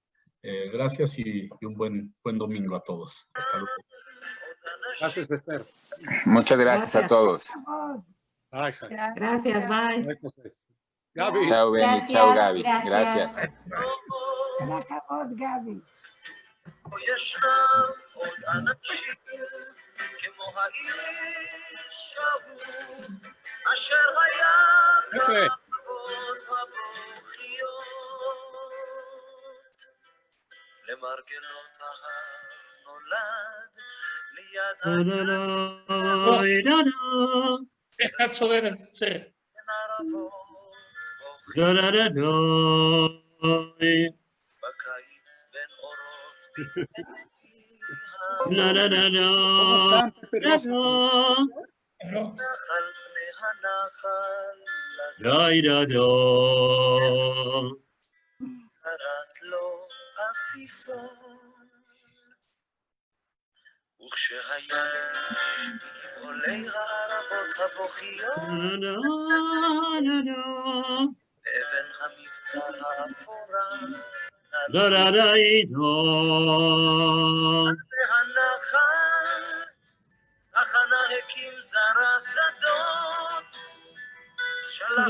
Gracias y un buen domingo a todos. Hasta luego. Gracias, Esther. Muchas gracias a todos. Gracias, bye. Gaby. Chao, Benny. Chao, Gaby. Gracias. Gaby. Nacho, sí. וכשהילד עולי הערבות הבוכיות אבן המבצר האפורה הנחל החנה הקים זרע שדות שלח